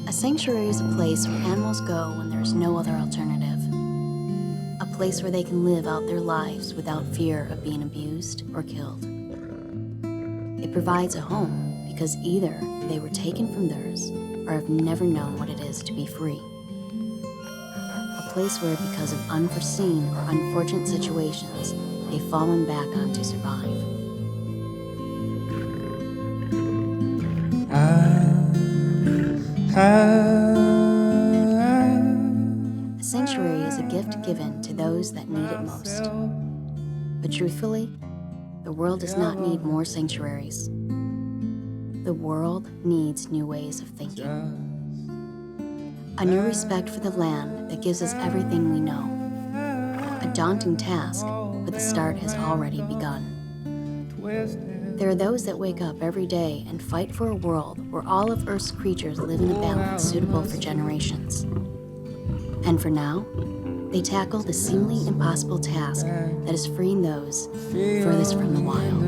A sanctuary is a place where animals go when there's no other alternative. A place where they can live out their lives without fear of being abused or killed. It provides a home because either they were taken from theirs or have never known what it is to be free. A place where, because of unforeseen or unfortunate situations, they've fallen back on to survive. A sanctuary is a gift given to those that need it most. But truthfully, the world does not need more sanctuaries. The world needs new ways of thinking. A new respect for the land that gives us everything we know. A daunting task, but the start has already begun. There are those that wake up every day and fight for a world where all of Earth's creatures live in a balance suitable for generations. And for now, they tackle the seemingly impossible task that is freeing those furthest from the wild.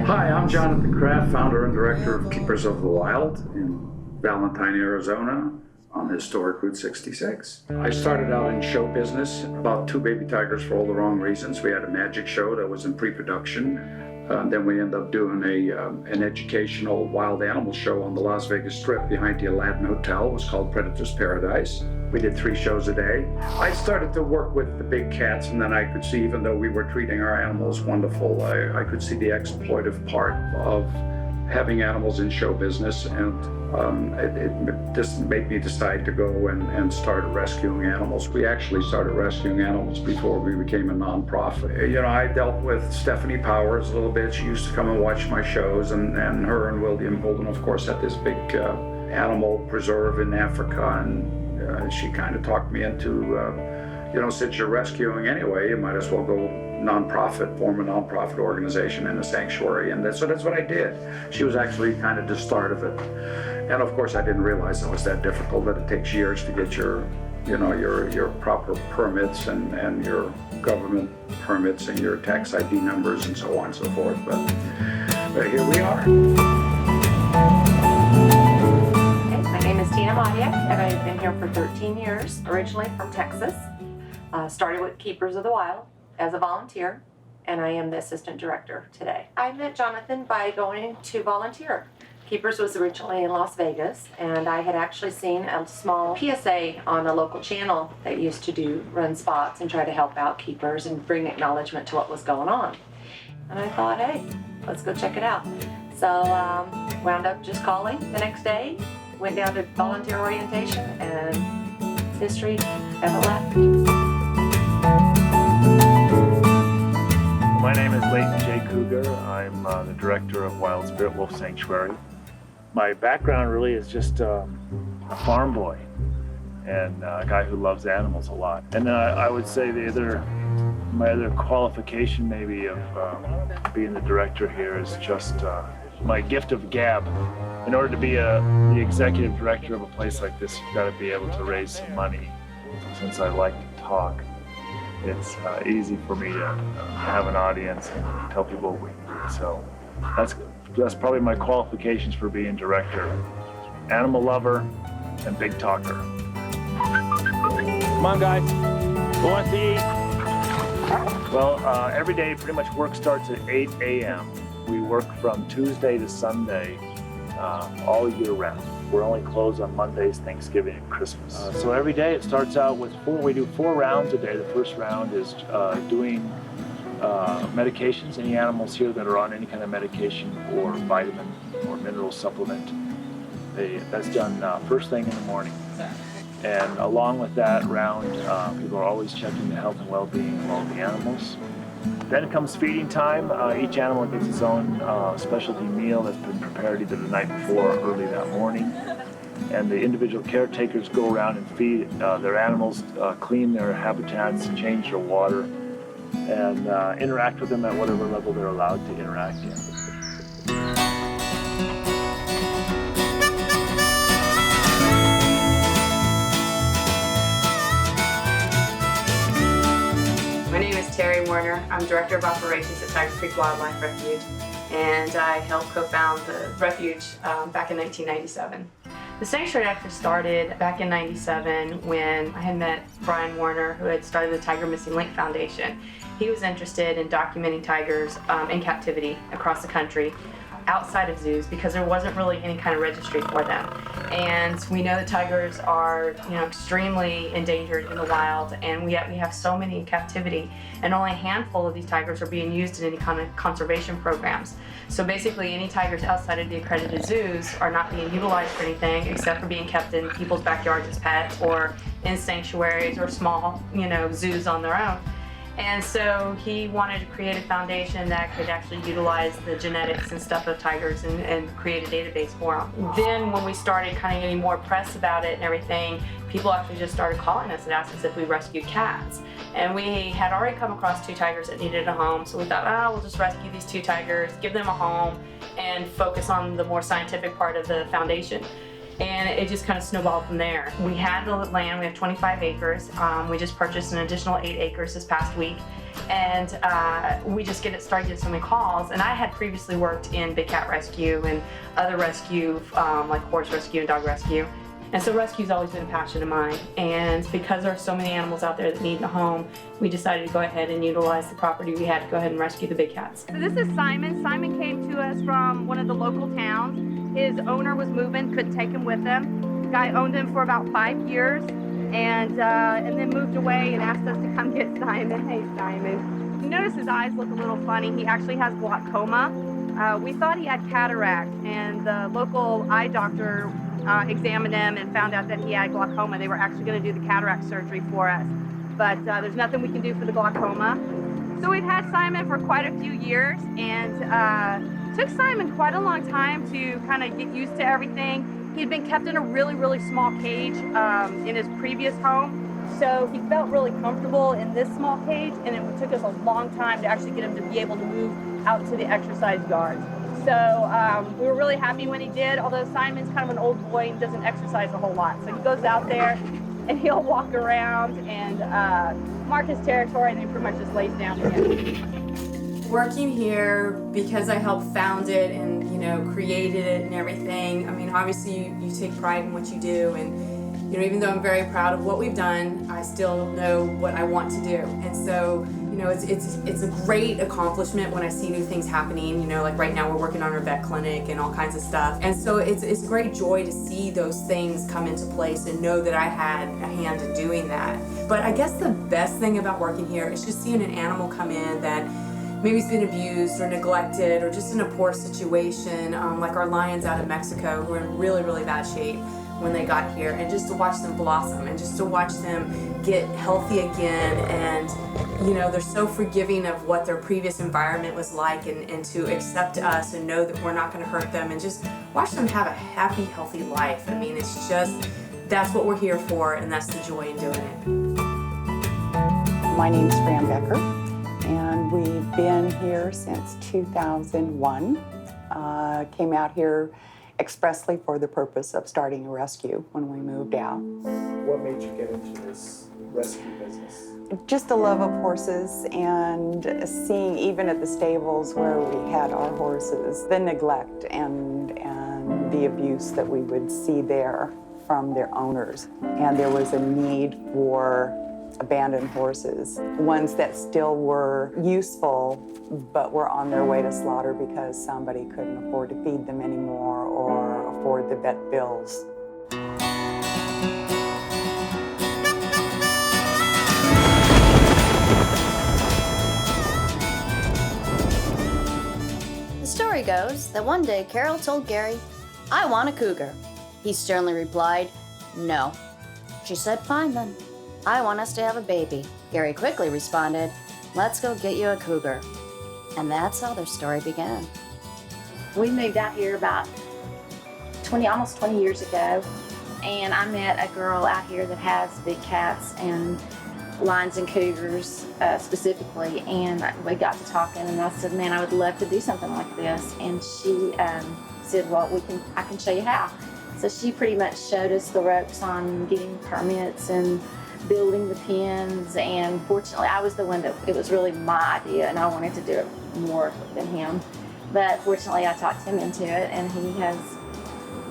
Hi, I'm Jonathan Kraft, founder and director of Keepers of the Wild in Valentine, Arizona, on historic Route 66. I started out in show business, about 2 baby tigers for all the wrong reasons. We had a magic show that was in pre-production. Then we ended up doing an educational wild animal show on the Las Vegas Strip behind the Aladdin Hotel. It was called Predator's Paradise. We did 3 shows a day. I started to work with the big cats, and then I could see, even though we were treating our animals wonderful, I could see the exploitive part of having animals in show business, and it just made me decide to go and start rescuing animals. We actually started rescuing animals before we became a nonprofit. You know, I dealt with Stephanie Powers a little bit. She used to come and watch my shows, and her and William Holden, of course, had this big animal preserve in Africa, and she kind of talked me into, since you're rescuing anyway, you might as well go nonprofit, form a nonprofit organization in a sanctuary, and so that's what I did. She was actually kind of the start of it. And of course, I didn't realize it was that difficult, that it takes years to get your proper permits and your government permits and your tax ID numbers and so on and so forth. But here we are. My name is Tina Madiak, and I've been here for 13 years, originally from Texas. Started with Keepers of the Wild as a volunteer, and I am the assistant director today. I met Jonathan by going to volunteer. Keepers was originally in Las Vegas, and I had actually seen a small PSA on a local channel that used to run spots and try to help out keepers and bring acknowledgement to what was going on. And I thought, hey, let's go check it out. So wound up just calling the next day, went down to volunteer orientation, and it's history ever left. My name is Leighton J. Cougar. I'm the director of Wild Spirit Wolf Sanctuary. My background really is just a farm boy and a guy who loves animals a lot. And then I would say my other qualification maybe of being the director here is just my gift of gab. In order to be the executive director of a place like this, you've got to be able to raise some money. Since I like to talk, it's easy for me to have an audience and tell people what we need. So that's probably my qualifications for being director. Animal lover and big talker. Come on, guys. Who wants to eat? Well, every day pretty much work starts at 8 a.m. We work from Tuesday to Sunday all year round. We're only closed on Mondays, Thanksgiving, and Christmas. So every day it starts out with we do 4 rounds a day. The first round is doing medications. Any animals here that are on any kind of medication or vitamin or mineral supplement, that's done first thing in the morning. And along with that round, people are always checking the health and well-being of all the animals. Then comes feeding time. Each animal gets its own specialty meal that's been prepared either the night before or early that morning. And the individual caretakers go around and feed their animals, clean their habitats, change their water, and interact with them at whatever level they're allowed to interact in. Warner. I'm Director of Operations at Tiger Creek Wildlife Refuge, and I helped co-found the refuge back in 1997. The sanctuary actually started back in 97 when I had met Brian Warner, who had started the Tiger Missing Link Foundation. He was interested in documenting tigers in captivity across the country, outside of zoos, because there wasn't really any kind of registry for them. And we know that tigers are, extremely endangered in the wild, and we have so many in captivity, and only a handful of these tigers are being used in any kind of conservation programs. So basically, any tigers outside of the accredited zoos are not being utilized for anything except for being kept in people's backyards as pets, or in sanctuaries or small, zoos on their own. And so he wanted to create a foundation that could actually utilize the genetics and stuff of tigers and create a database for them. Then when we started kind of getting more press about it and everything, people actually just started calling us and asked us if we rescued cats. And we had already come across 2 tigers that needed a home, so we thought, we'll just rescue these 2 tigers, give them a home, and focus on the more scientific part of the foundation. And it just kind of snowballed from there. We had the land, we have 25 acres. We just purchased an additional 8 acres this past week. And we just started getting so many calls. And I had previously worked in big cat rescue and other rescue, like horse rescue and dog rescue. And so rescue's always been a passion of mine. And because there are so many animals out there that need a home, we decided to go ahead and utilize the property we had to go ahead and rescue the big cats. So this is Simon. Simon came to us from one of the local towns. His owner was moving, couldn't take him with him. The guy owned him for about 5 years and then moved away and asked us to come get Simon. Hey, Simon. You notice his eyes look a little funny. He actually has glaucoma. We thought he had cataract, and the local eye doctor examined him and found out that he had glaucoma. They were actually going to do the cataract surgery for us, but there's nothing we can do for the glaucoma. So we've had Simon for quite a few years, and took Simon quite a long time to kind of get used to everything. He'd been kept in a really, really small cage in his previous home. So he felt really comfortable in this small cage, and it took us a long time to actually get him to be able to move out to the exercise yards. So we were really happy when he did, although Simon's kind of an old boy and doesn't exercise a whole lot. So he goes out there and he'll walk around and mark his territory, and then he pretty much just lays down again. Working here, because I helped found it and created it and everything, I mean, obviously you take pride in what you do, and even though I'm very proud of what we've done, I still know what I want to do. And so it's a great accomplishment when I see new things happening. Like right now we're working on our vet clinic and all kinds of stuff, and so it's a great joy to see those things come into place and know that I had a hand in doing that. But I guess the best thing about working here is just seeing an animal come in that maybe he's been abused or neglected or just in a poor situation, like our lions out of Mexico who are in really, really bad shape when they got here, and just to watch them blossom and just to watch them get healthy again. And they're so forgiving of what their previous environment was like, and to accept us and know that we're not going to hurt them, and just watch them have a happy, healthy life. I mean, it's just, that's what we're here for, and that's the joy in doing it. My name's Fran Becker, and we've been here since 2001. Came out here expressly for the purpose of starting a rescue when we moved out. What made you get into this rescue business? Just the love of horses, and seeing even at the stables where we had our horses, the neglect and the abuse that we would see there from their owners. And there was a need for abandoned horses, ones that still were useful but were on their way to slaughter because somebody couldn't afford to feed them anymore or afford the vet bills. The story goes that one day Carol told Gary, "I want a cougar." He sternly replied, "No." She said, "Fine then. I want us to have a baby." Gary quickly responded, "Let's go get you a cougar." And that's how their story began. We moved out here about almost 20 years ago, and I met a girl out here that has big cats and lions and cougars specifically, and we got to talking, and I said, "Man, I would love to do something like this." And she said, "Well, I can show you how." So she pretty much showed us the ropes on getting permits and building the pens, and fortunately I was the one that, it was really my idea and I wanted to do it more than him. But fortunately I talked him into it, and he has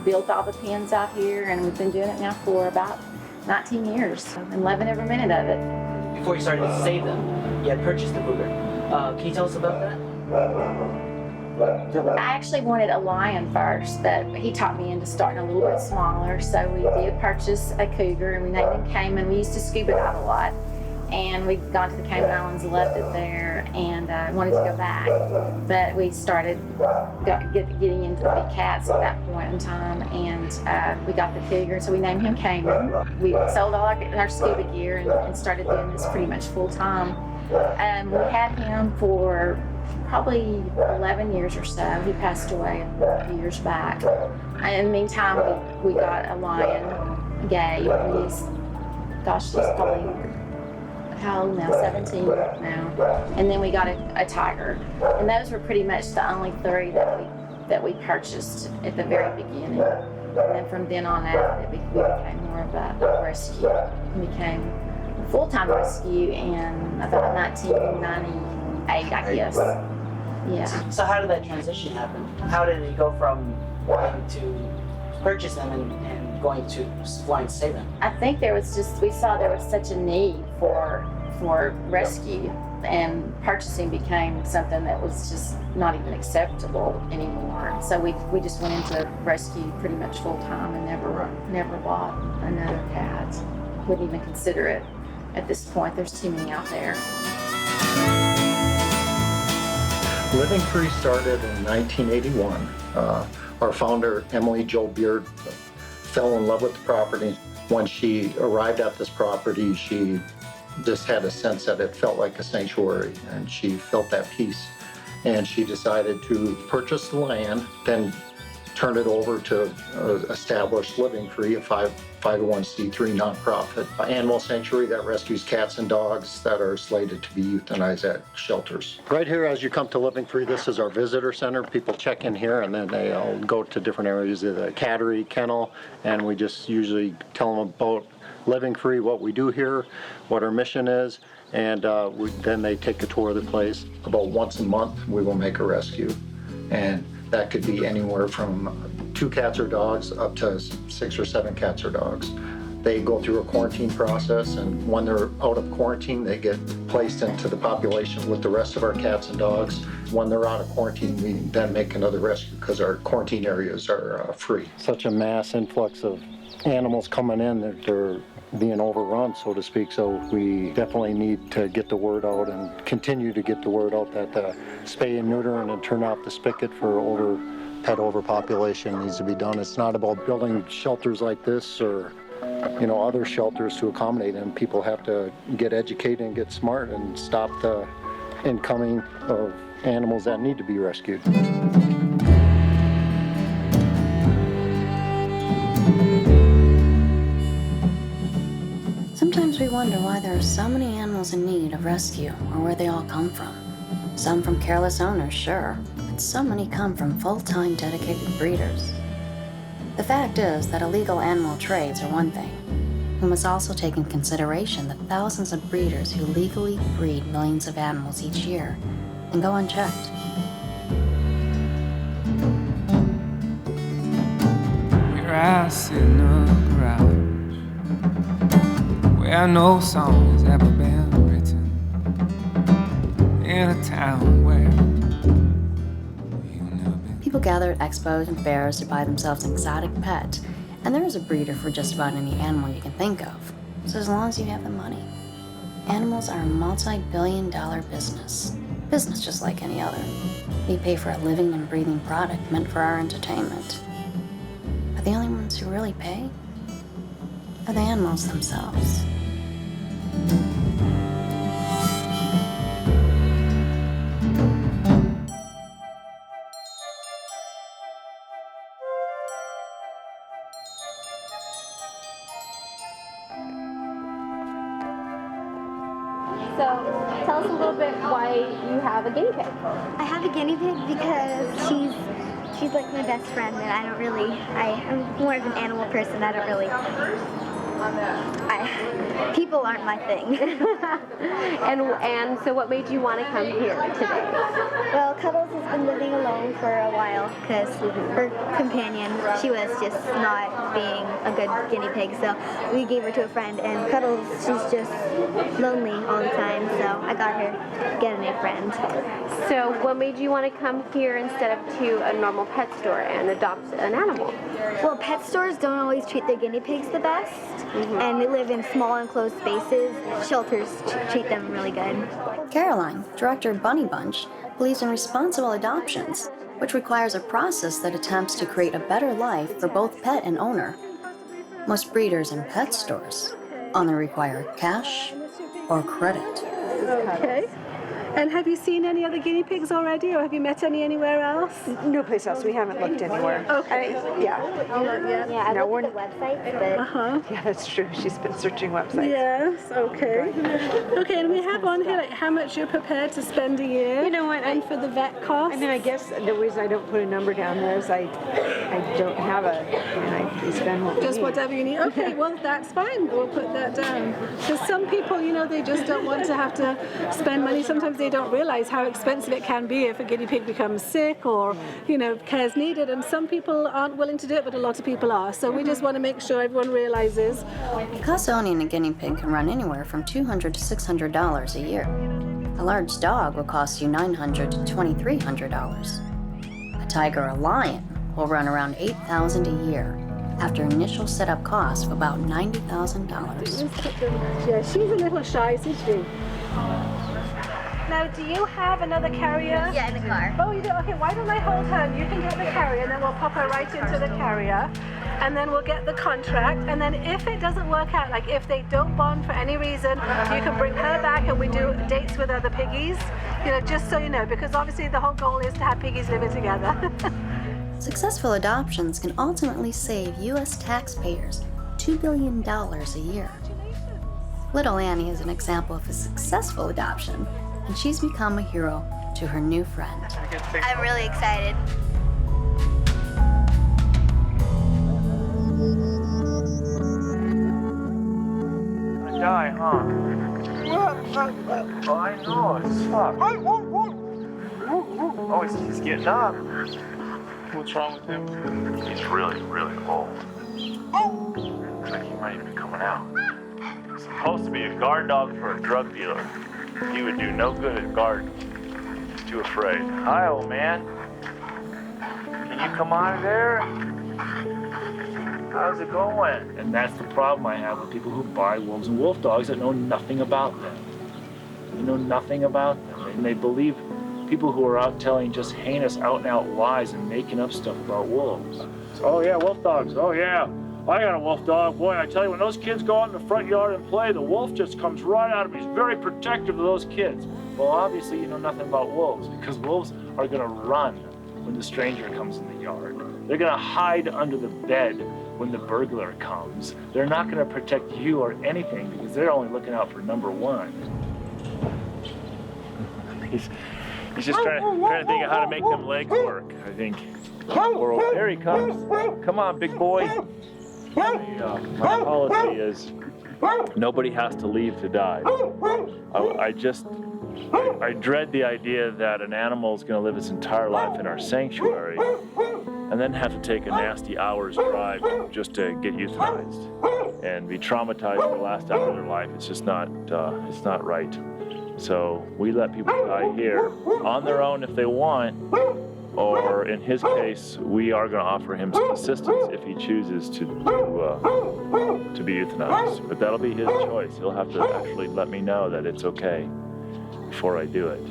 built all the pens out here, and we've been doing it now for about 19 years. I'm loving every minute of it. Before you started to save them, you had purchased the Booger. Can you tell us about that? I actually wanted a lion first, but he talked me into starting a little bit smaller. So we did purchase a cougar, and we named him Cayman. We used to scuba dive a lot, and we'd gone to the Cayman Islands, loved it there, and wanted to go back. But we started getting into the big cats at that point in time, and we got the cougar, so we named him Cayman. We sold all our scuba gear and started doing this pretty much full time. We had him for probably 11 years or so. He passed away a few years back. In the meantime, we got a lion, Gabe. He's probably, how old now? 17 now. And then we got a tiger. And those were pretty much the only three that we purchased at the very beginning. And then from then on out, we became more of a rescue. We became a full-time rescue in about 1998, I guess. Yeah. So how did that transition happen? How did it go from wanting to purchase them and going to wanting to save them? I think we saw there was such a need for rescue, and purchasing became something that was just not even acceptable anymore. So we just went into rescue pretty much full time and never bought another cat. Wouldn't even consider it at this point. There's too many out there. Living Free started in 1981. Our founder, Emily Jo Beard, fell in love with the property. When she arrived at this property, she just had a sense that it felt like a sanctuary, and she felt that peace. And she decided to purchase the land, then turn it over to establish Living Free, a 501c3 nonprofit animal sanctuary that rescues cats and dogs that are slated to be euthanized at shelters. Right here, as you come to Living Free, this is our visitor center. People check in here, and then they all go to different areas of the cattery, kennel, and we just usually tell them about Living Free, what we do here, what our mission is, and then they take a tour of the place. About once a month, we will make a rescue, and that could be anywhere from 2 cats or dogs up to 6 or 7 cats or dogs. They go through a quarantine process, and when they're out of quarantine, they get placed into the population with the rest of our cats and dogs. When they're out of quarantine, we then make another rescue because our quarantine areas are free. Such a mass influx of animals coming in that they're being overrun, so to speak, so we definitely need to get the word out and continue to get the word out that spay and neuter and turn off the spigot for pet overpopulation needs to be done. It's not about building shelters like this or other shelters to accommodate them. People have to get educated and get smart and stop the incoming of animals that need to be rescued. Sometimes we wonder why there are so many animals in need of rescue, or where they all come from. Some from careless owners, sure, but so many come from full-time dedicated breeders. The fact is that illegal animal trades are one thing. We must also take in consideration the thousands of breeders who legally breed millions of animals each year and go unchecked. Here I sit in a garage where no song has ever been written, in a town where you've never been. People gather at expos and fairs to buy themselves an exotic pet, and there is a breeder for just about any animal you can think of, so as long as you have the money. Animals are a multi-billion-dollar business. Business just like any other. We pay for a living and breathing product meant for our entertainment. But the only ones who really pay are the animals themselves. So tell us a little bit why you have a guinea pig. I have a guinea pig because she's like my best friend, and I'm more of an animal person. I don't really on that? People aren't my thing. And so what made you want to come here today? Well, Cuddles has been living alone for a while because her companion, she was just not being a good guinea pig, so we gave her to a friend, and Cuddles, she's just lonely all the time, so I got her getting a friend. So what made you want to come here instead of to a normal pet store and adopt an animal? Well, pet stores don't always treat their guinea pigs the best, and they live in small enclosed spaces. Shelters treat them really good. Caroline, director of Bunny Bunch, believes in responsible adoptions, which requires a process that attempts to create a better life for both pet and owner. Most breeders and pet stores only require cash or credit. Okay. And have you seen any other guinea pigs already, or have you met any anywhere else? No place else. We haven't looked anywhere. Okay. Yeah. Yeah, I looked at the website, but... Yeah, that's true. She's been searching websites. Yes, okay. Okay, and we have on here like how much you're prepared to spend a year. You know what? And for the vet cost. I mean, I guess the reason I don't put a number down there is I don't have we spend what we just need. whatever you need. Okay, well, that's fine. We'll put that down. Because some people, they just don't want to have to spend money. Sometimes they don't realize how expensive it can be if a guinea pig becomes sick or, care's needed. And some people aren't willing to do it, but a lot of people are. So we just want to make sure everyone realizes. Cost of owning a guinea pig can run anywhere from $200 to $600 a year. A large dog will cost you $900 to $2,300. A tiger or lion will run around $8,000 a year after initial setup costs of about $90,000. Yeah, she's a little shy, isn't she? Now, do you have another carrier? Yeah, in the car. Oh, you do? Okay, why don't I hold her and you can get the carrier, and then we'll pop her right into the carrier, and then we'll get the contract, and then if it doesn't work out, like if they don't bond for any reason, you can bring her back and we do dates with other piggies, just so you know, because obviously the whole goal is to have piggies living together. Successful adoptions can ultimately save U.S. taxpayers $2 billion a year. Little Annie is an example of a successful adoption, and she's become a hero to her new friend. I'm really excited. Die, huh? Oh, I know, it's fucked. Oh, he's getting up. What's wrong with him? He's really, really old. Looks like he might even be coming out. He's supposed to be a guard dog for a drug dealer. He would do no good at guard. He's too afraid. Hi, old man. Can you come out of there? How's it going? And that's the problem I have with people who buy wolves and wolf dogs that know nothing about them. They know nothing about them. And they believe people who are out telling just heinous out-and-out lies and making up stuff about wolves. Oh yeah, wolf dogs. Oh yeah, I got a wolf dog. Boy, I tell you, when those kids go out in the front yard and play, the wolf just comes right out of him. He's very protective of those kids. Well, obviously you know nothing about wolves, because wolves are gonna run when the stranger comes in the yard. They're gonna hide under the bed when the burglar comes. They're not gonna protect you or anything, because they're only looking out for number one. He's just trying to think of how to make them legs work, I think. Or, here he comes. Come on, big boy. My policy is nobody has to leave to die. I dread the idea that an animal is going to live its entire life in our sanctuary and then have to take a nasty hour's drive just to get euthanized and be traumatized for the last hour of their life. It's just not, it's not right. So we let people die here on their own if they want, or in his case, we are going to offer him some assistance if he chooses to be euthanized. But that'll be his choice. He'll have to actually let me know that it's okay before I do it.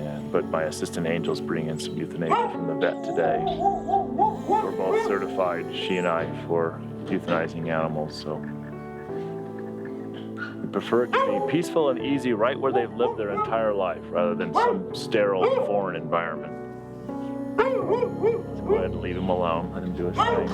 Yeah, but my assistant Angel's bringing in some euthanasia from the vet today. We're both certified, she and I, for euthanizing animals, so. Prefer it to be peaceful and easy right where they've lived their entire life rather than some sterile foreign environment. So go ahead and leave him alone, let him do his thing.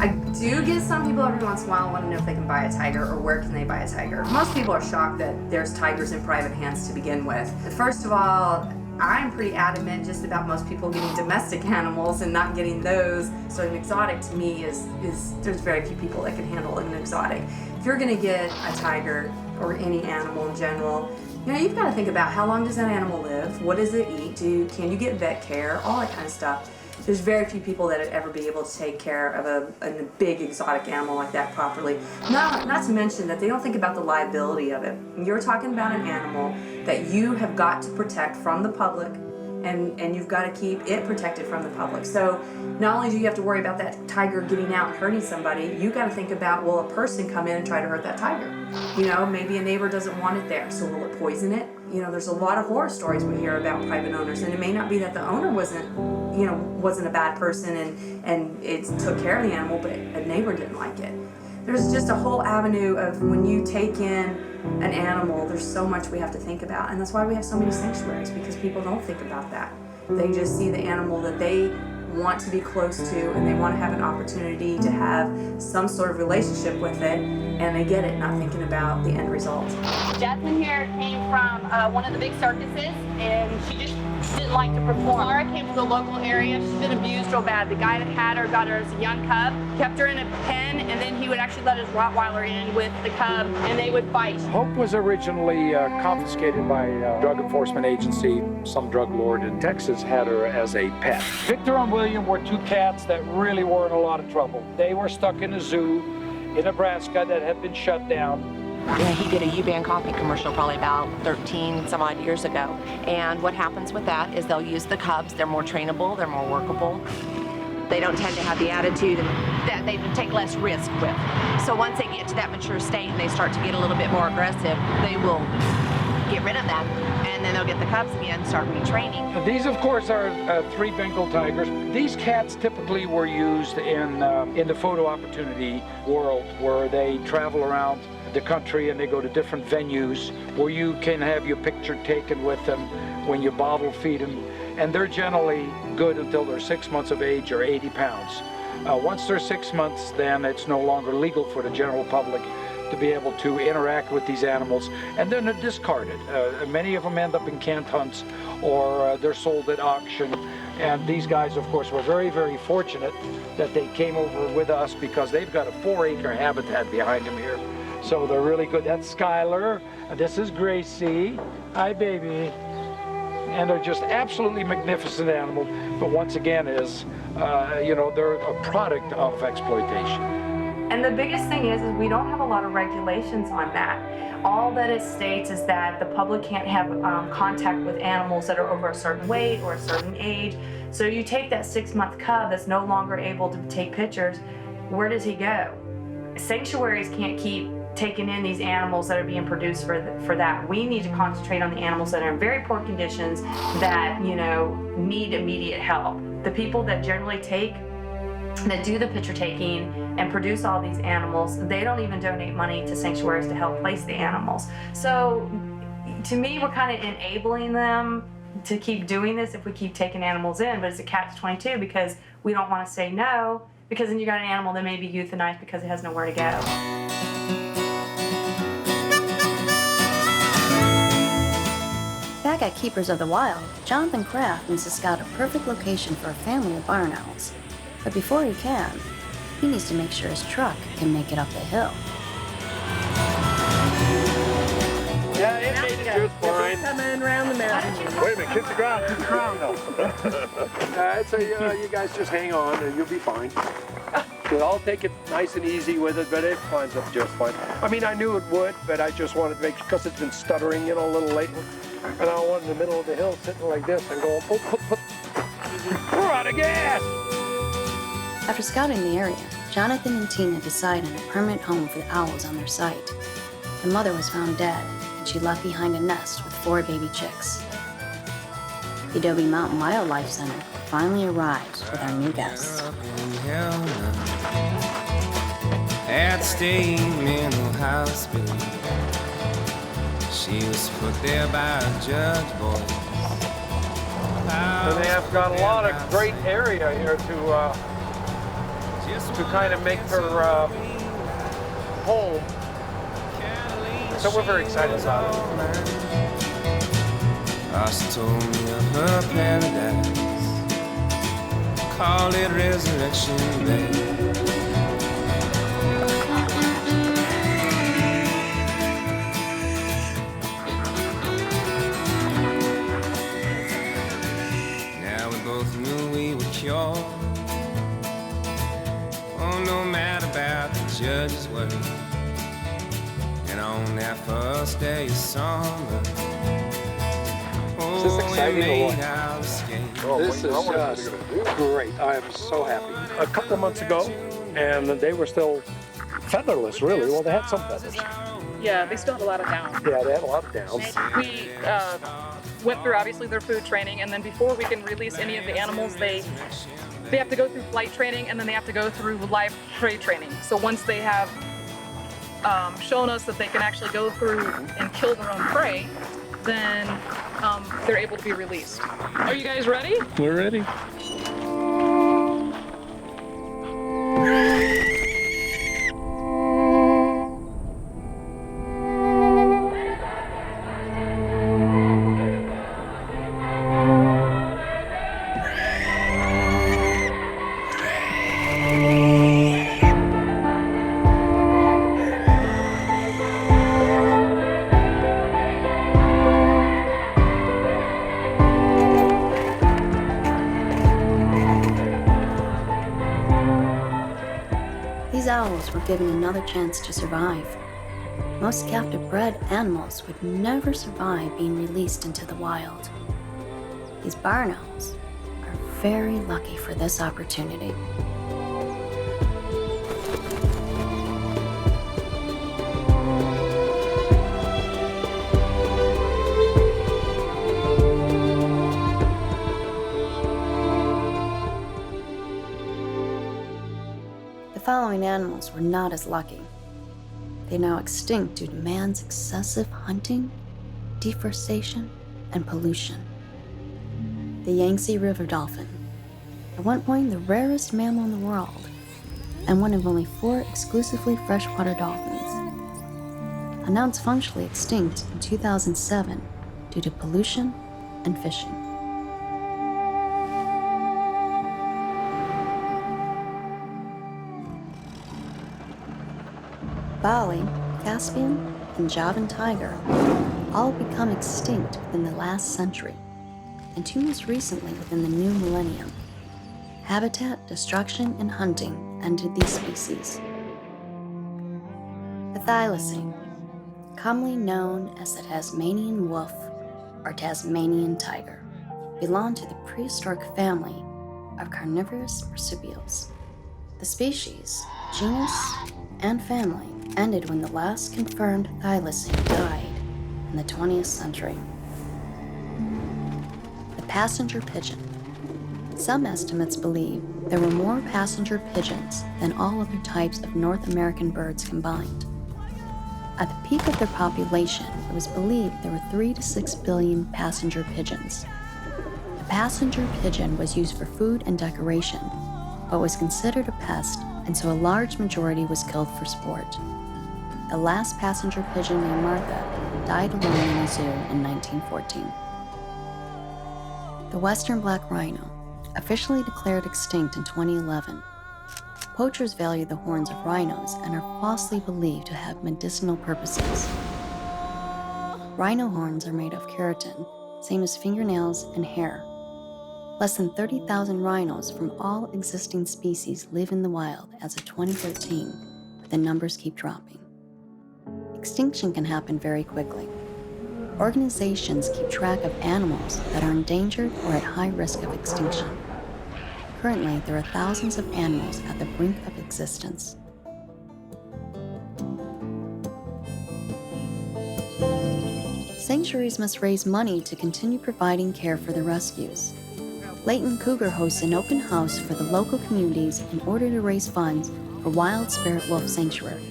I do get some people every once in a while want to know if they can buy a tiger or where can they buy a tiger. Most people are shocked that there's tigers in private hands to begin with. First of all, I'm pretty adamant just about most people getting domestic animals and not getting those. So an exotic to me is there's very few people that can handle an exotic. If you're gonna get a tiger or any animal in general, you know, you've got to think about how long does that animal live? What does it eat? Can you get vet care? All that kind of stuff. There's very few people that would ever be able to take care of a big exotic animal like that properly. Not to mention that they don't think about the liability of it. You're talking about an animal that you have got to protect from the public, and you've got to keep it protected from the public. So not only do you have to worry about that tiger getting out and hurting somebody, you got to think about, will a person come in and try to hurt that tiger? You know, maybe a neighbor doesn't want it there, so will it poison it? You know, there's a lot of horror stories we hear about private owners, and it may not be that the owner wasn't a bad person and it took care of the animal, but a neighbor didn't like it. There's just a whole avenue of when you take in an animal, there's so much we have to think about, and that's why we have so many sanctuaries, because people don't think about that. They just see the animal that they want to be close to, and they want to have an opportunity to have some sort of relationship with it, and they get it, not thinking about the end result. Jasmine here came from one of the big circuses, and she just didn't like to perform. Laura came from the local area. She's been abused real bad. The guy that had her got her as a young cub, kept her in a pen, and then he would actually let his Rottweiler in with the cub, and they would fight. Hope was originally confiscated by a drug enforcement agency. Some drug lord in Texas had her as a pet. Victor and William were two cats that really were in a lot of trouble. They were stuck in a zoo in Nebraska that had been shut down. Yeah, he did a U-Ban coffee commercial probably about 13 some odd years ago. And what happens with that is they'll use the cubs. They're more trainable, they're more workable. They don't tend to have the attitude that they take less risk with. So once they get to that mature state and they start to get a little bit more aggressive, they will get rid of that, and then they'll get the cubs again and start retraining. These, of course, are three Bengal tigers. These cats typically were used in the photo opportunity world, where they travel around the country and they go to different venues where you can have your picture taken with them when you bottle feed them. And they're generally good until they're 6 months of age or 80 pounds. Once they're 6 months, then it's no longer legal for the general public to be able to interact with these animals, and then they're discarded. Many of them end up in canned hunts, or they're sold at auction. And these guys, of course, were very, very fortunate that they came over with us, because they've got a 4-acre habitat behind them here. So they're really good. That's Skylar. This is Gracie. Hi, baby. And they're just absolutely magnificent animals. But once again, they're a product of exploitation. And the biggest thing is we don't have a lot of regulations on that. All that it states is that the public can't have contact with animals that are over a certain weight or a certain age. So you take that 6-month cub that's no longer able to take pictures, where does he go? Sanctuaries can't keep taking in these animals that are being produced for that. We need to concentrate on the animals that are in very poor conditions that, need immediate help. The people that generally that do the picture taking and produce all these animals, they don't even donate money to sanctuaries to help place the animals. So to me, we're kind of enabling them to keep doing this if we keep taking animals in, but it's a catch-22 because we don't want to say no, because then you got an animal that may be euthanized because it has nowhere to go. Back at Keepers of the Wild, Jonathan Kraft needs to scout a perfect location for a family of barn owls. But before he can, he needs to make sure his truck can make it up the hill. Yeah, it made it just fine. Coming around the mountain. Wait a minute, kiss the ground, kiss the ground. You guys just hang on and you'll be fine. I'll take it nice and easy with it, but it climbs up just fine. I mean, I knew it would, but I just wanted to make sure, because it's been stuttering, a little lately. And I want in the middle of the hill sitting like this and going, we're out of gas! After scouting the area, Jonathan and Tina decide on a permanent home for the owls on their site. The mother was found dead, and she left behind a nest with 4 baby chicks. The Adobe Mountain Wildlife Center finally arrives with our new guests. At State Mental Hospital, she was put there by a judge, boy. And they have got a lot of great area here to kind of make her home. So we're very excited about it. Pastor told me of her paradise. Call it Resurrection Day. Now we both knew we were cured. Oh, no matter about the judge's word. And on that first day of summer, Is this exciting or what? This is just great. I am so happy. A couple of months ago, and they were still featherless, really. Well, they had some feathers. Yeah, they still have a lot of downs. Yeah, they had a lot of downs. We went through, obviously, their food training, and then before we can release any of the animals, they have to go through flight training, and then they have to go through live prey training. So once they have shown us that they can actually go through and kill their own prey, then they're able to be released. Are you guys ready? We're ready. These owls were given another chance to survive. Most captive-bred animals would never survive being released into the wild. These barn owls are very lucky for this opportunity. The following animals were not as lucky. They are now extinct due to man's excessive hunting, deforestation, and pollution. The Yangtze River dolphin, at one point the rarest mammal in the world, and one of only 4 exclusively freshwater dolphins, announced functionally extinct in 2007 due to pollution and fishing. Bali, Caspian, and Javan tiger all become extinct within the last century, and 2 most recently within the new millennium. Habitat destruction and hunting ended these species. The thylacine, commonly known as the Tasmanian wolf or Tasmanian tiger, belonged to the prehistoric family of carnivorous marsupials. The species, genus, and family ended when the last confirmed thylacine died in the 20th century. The passenger pigeon. Some estimates believe there were more passenger pigeons than all other types of North American birds combined. At the peak of their population, it was believed there were 3 to 6 billion passenger pigeons. The passenger pigeon was used for food and decoration, but was considered a pest, and so a large majority was killed for sport. The last passenger pigeon named Martha died alone in a zoo in 1914. The western black rhino, officially declared extinct in 2011. Poachers value the horns of rhinos and are falsely believed to have medicinal purposes. Rhino horns are made of keratin, same as fingernails and hair. Less than 30,000 rhinos from all existing species live in the wild as of 2013, but the numbers keep dropping. Extinction can happen very quickly. Organizations keep track of animals that are endangered or at high risk of extinction. Currently, there are thousands of animals at the brink of existence. Sanctuaries must raise money to continue providing care for the rescues. Layton Cougar hosts an open house for the local communities in order to raise funds for Wild Spirit Wolf Sanctuary.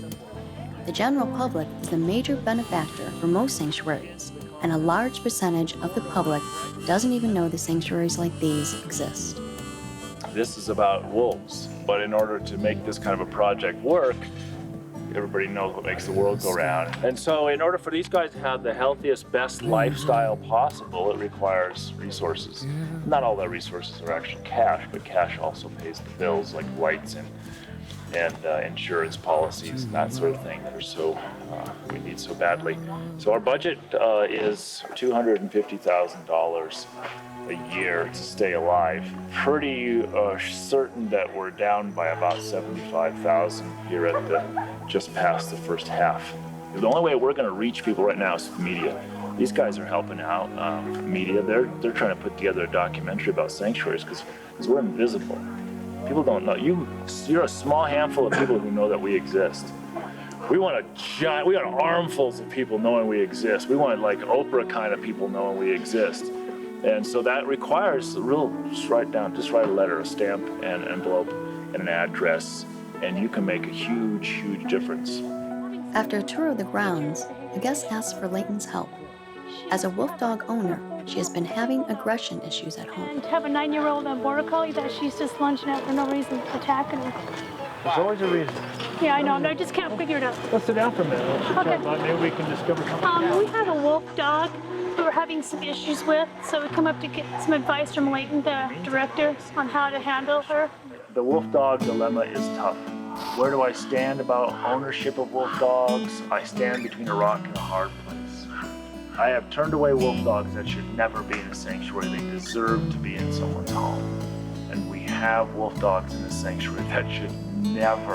The general public is the major benefactor for most sanctuaries, and a large percentage of the public doesn't even know that sanctuaries like these exist. This is about wolves, but in order to make this kind of a project work, everybody knows what makes the world go round. And so in order for these guys to have the healthiest, best lifestyle possible, it requires resources. Not all the resources are actually cash, but cash also pays the bills like lights and insurance policies and that sort of thing that are so we need so badly. So our budget is $250,000 a year to stay alive. Pretty certain that we're down by about $75,000 here at just past the first half. The only way we're going to reach people right now is through media. These guys are helping out media. They're trying to put together a documentary about sanctuaries because we're invisible. People don't know. You're a small handful of people who know that we exist. We want armfuls of people knowing we exist. We want like Oprah kind of people knowing we exist. And so that requires just write a letter, a stamp, and an envelope, and an address, and you can make a huge, huge difference. After a tour of the grounds, the guest asks for Layton's help. As a wolf dog owner, she has been having aggression issues at home. And have a 9-year-old border collie that she's just lunging at for no reason, attacking her. There's always a reason. Yeah, I know. I just can't figure it out. Let's sit down for a minute. Let's just talk about maybe we can discover something. We have a wolf dog who we're having some issues with, so we come up to get some advice from Layton, the director, on how to handle her. The wolf dog dilemma is tough. Where do I stand about ownership of wolf dogs? I stand between a rock and a hard place. I have turned away wolf dogs that should never be in a sanctuary. They deserve to be in someone's home. And we have wolf dogs in the sanctuary that should never,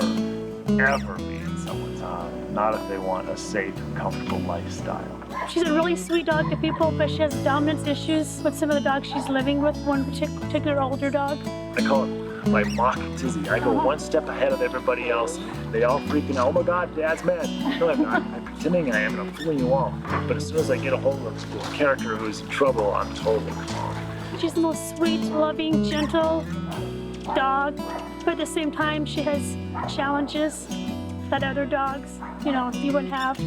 ever be in someone's home. Not if they want a safe and comfortable lifestyle. She's a really sweet dog to people, but she has dominance issues with some of the dogs she's living with, one particular older dog. I call it my mock tizzy. I go one step ahead of everybody else. They all freaking out, oh my God, Dad's mad. No, I'm not. I'm pretending I am and I'm fooling you all. But as soon as I get a hold of this character who's in trouble, I'm totally calm. She's the most sweet, loving, gentle dog, but at the same time, she has challenges that other dogs, you wouldn't have.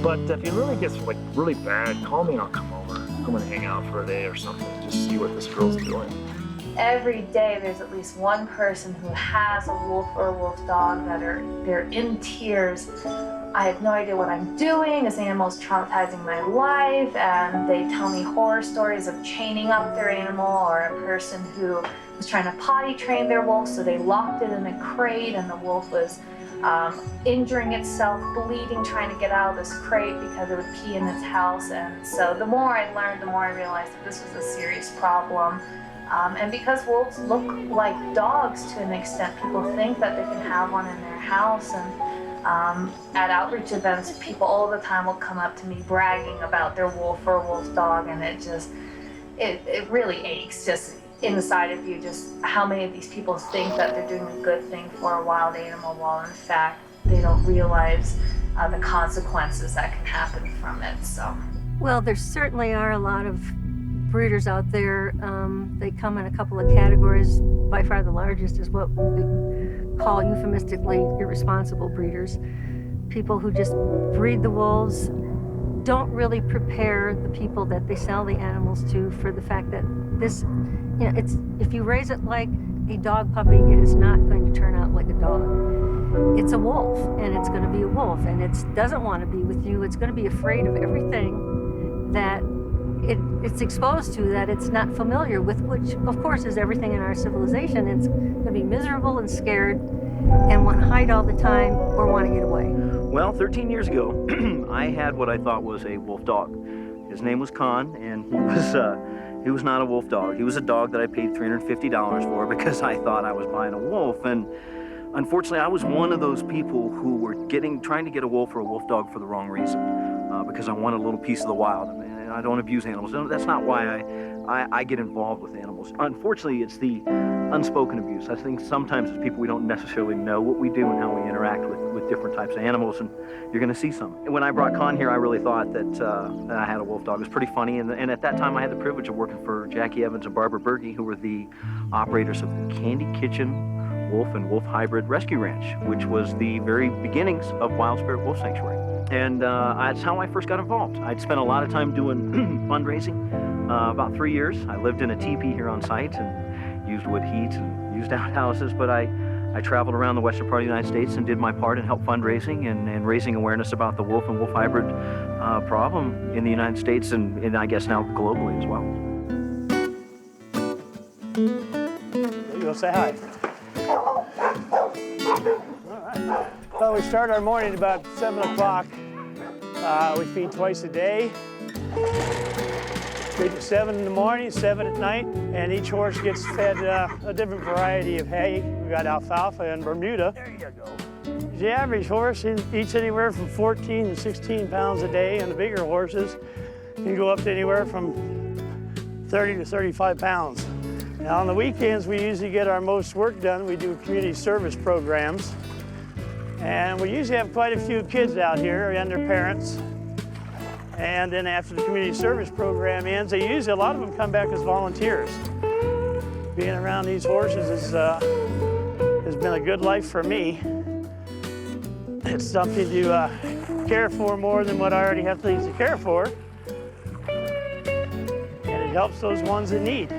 But if it really gets really bad, call me and I'll come over. Come and hang out for a day or something. Just see what this girl's doing. Every day there's at least one person who has a wolf or a wolf dog that they're in tears. I have no idea what I'm doing. This animal's traumatizing my life, and they tell me horror stories of chaining up their animal, or a person who was trying to potty train their wolf, so they locked it in a crate and the wolf was injuring itself, bleeding, trying to get out of this crate because it would pee in its house. And so the more I learned, the more I realized that this was a serious problem. And because wolves look like dogs to an extent, people think that they can have one in their house. And at outreach events, people all the time will come up to me bragging about their wolf or wolf dog, and it really aches just inside of you, just how many of these people think that they're doing a good thing for a wild animal, while in fact they don't realize the consequences that can happen from it. So, well, there certainly are a lot of breeders out there. They come in a couple of categories. By far the largest is what we call euphemistically irresponsible breeders. People who just breed the wolves, don't really prepare the people that they sell the animals to for the fact that this, if you raise it like a dog puppy, it is not going to turn out like a dog. It's a wolf, and it's going to be a wolf, and it doesn't want to be with you. It's going to be afraid of everything that it's exposed to, that it's not familiar with, which of course is everything in our civilization. It's going to be miserable and scared and want to hide all the time or want to get away. Well, 13 years ago, I had what I thought was a wolf dog. His name was Con, and he was not a wolf dog. He was a dog that I paid $350 for because I thought I was buying a wolf. And unfortunately, I was one of those people who were trying to get a wolf or a wolf dog for the wrong reason, because I want a little piece of the wild. And I don't abuse animals. That's not why I get involved with animals. Unfortunately, it's the unspoken abuse. I think sometimes as people, we don't necessarily know what we do and how we interact with different types of animals, and you're going to see some. And when I brought Con here, I really thought that I had a wolf dog. It was pretty funny, and at that time I had the privilege of working for Jackie Evans and Barbara Berge, who were the operators of the Candy Kitchen Wolf and Wolf Hybrid Rescue Ranch, which was the very beginnings of Wild Spirit Wolf Sanctuary. And that's how I first got involved. I'd spent a lot of time doing fundraising, about 3 years. I lived in a teepee here on site and used wood heat and used outhouses, but I I traveled around the western part of the United States and did my part and helped fundraising and raising awareness about the wolf and wolf hybrid problem in the United States and I guess now globally as well. Go say hi. All right. Well, we start our morning about 7 o'clock. We feed twice a day. Feed at 7 in the morning, 7 at night, and each horse gets fed a different variety of hay. We've got alfalfa and Bermuda. There you go. The average horse eats anywhere from 14 to 16 pounds a day, and the bigger horses can go up to anywhere from 30 to 35 pounds. Now, on the weekends, we usually get our most work done. We do community service programs. And we usually have quite a few kids out here and their parents. And then after the community service program ends, a lot of them come back as volunteers. Being around these horses has been a good life for me. It's something to care for more than what I already have things to care for. And it helps those ones in need.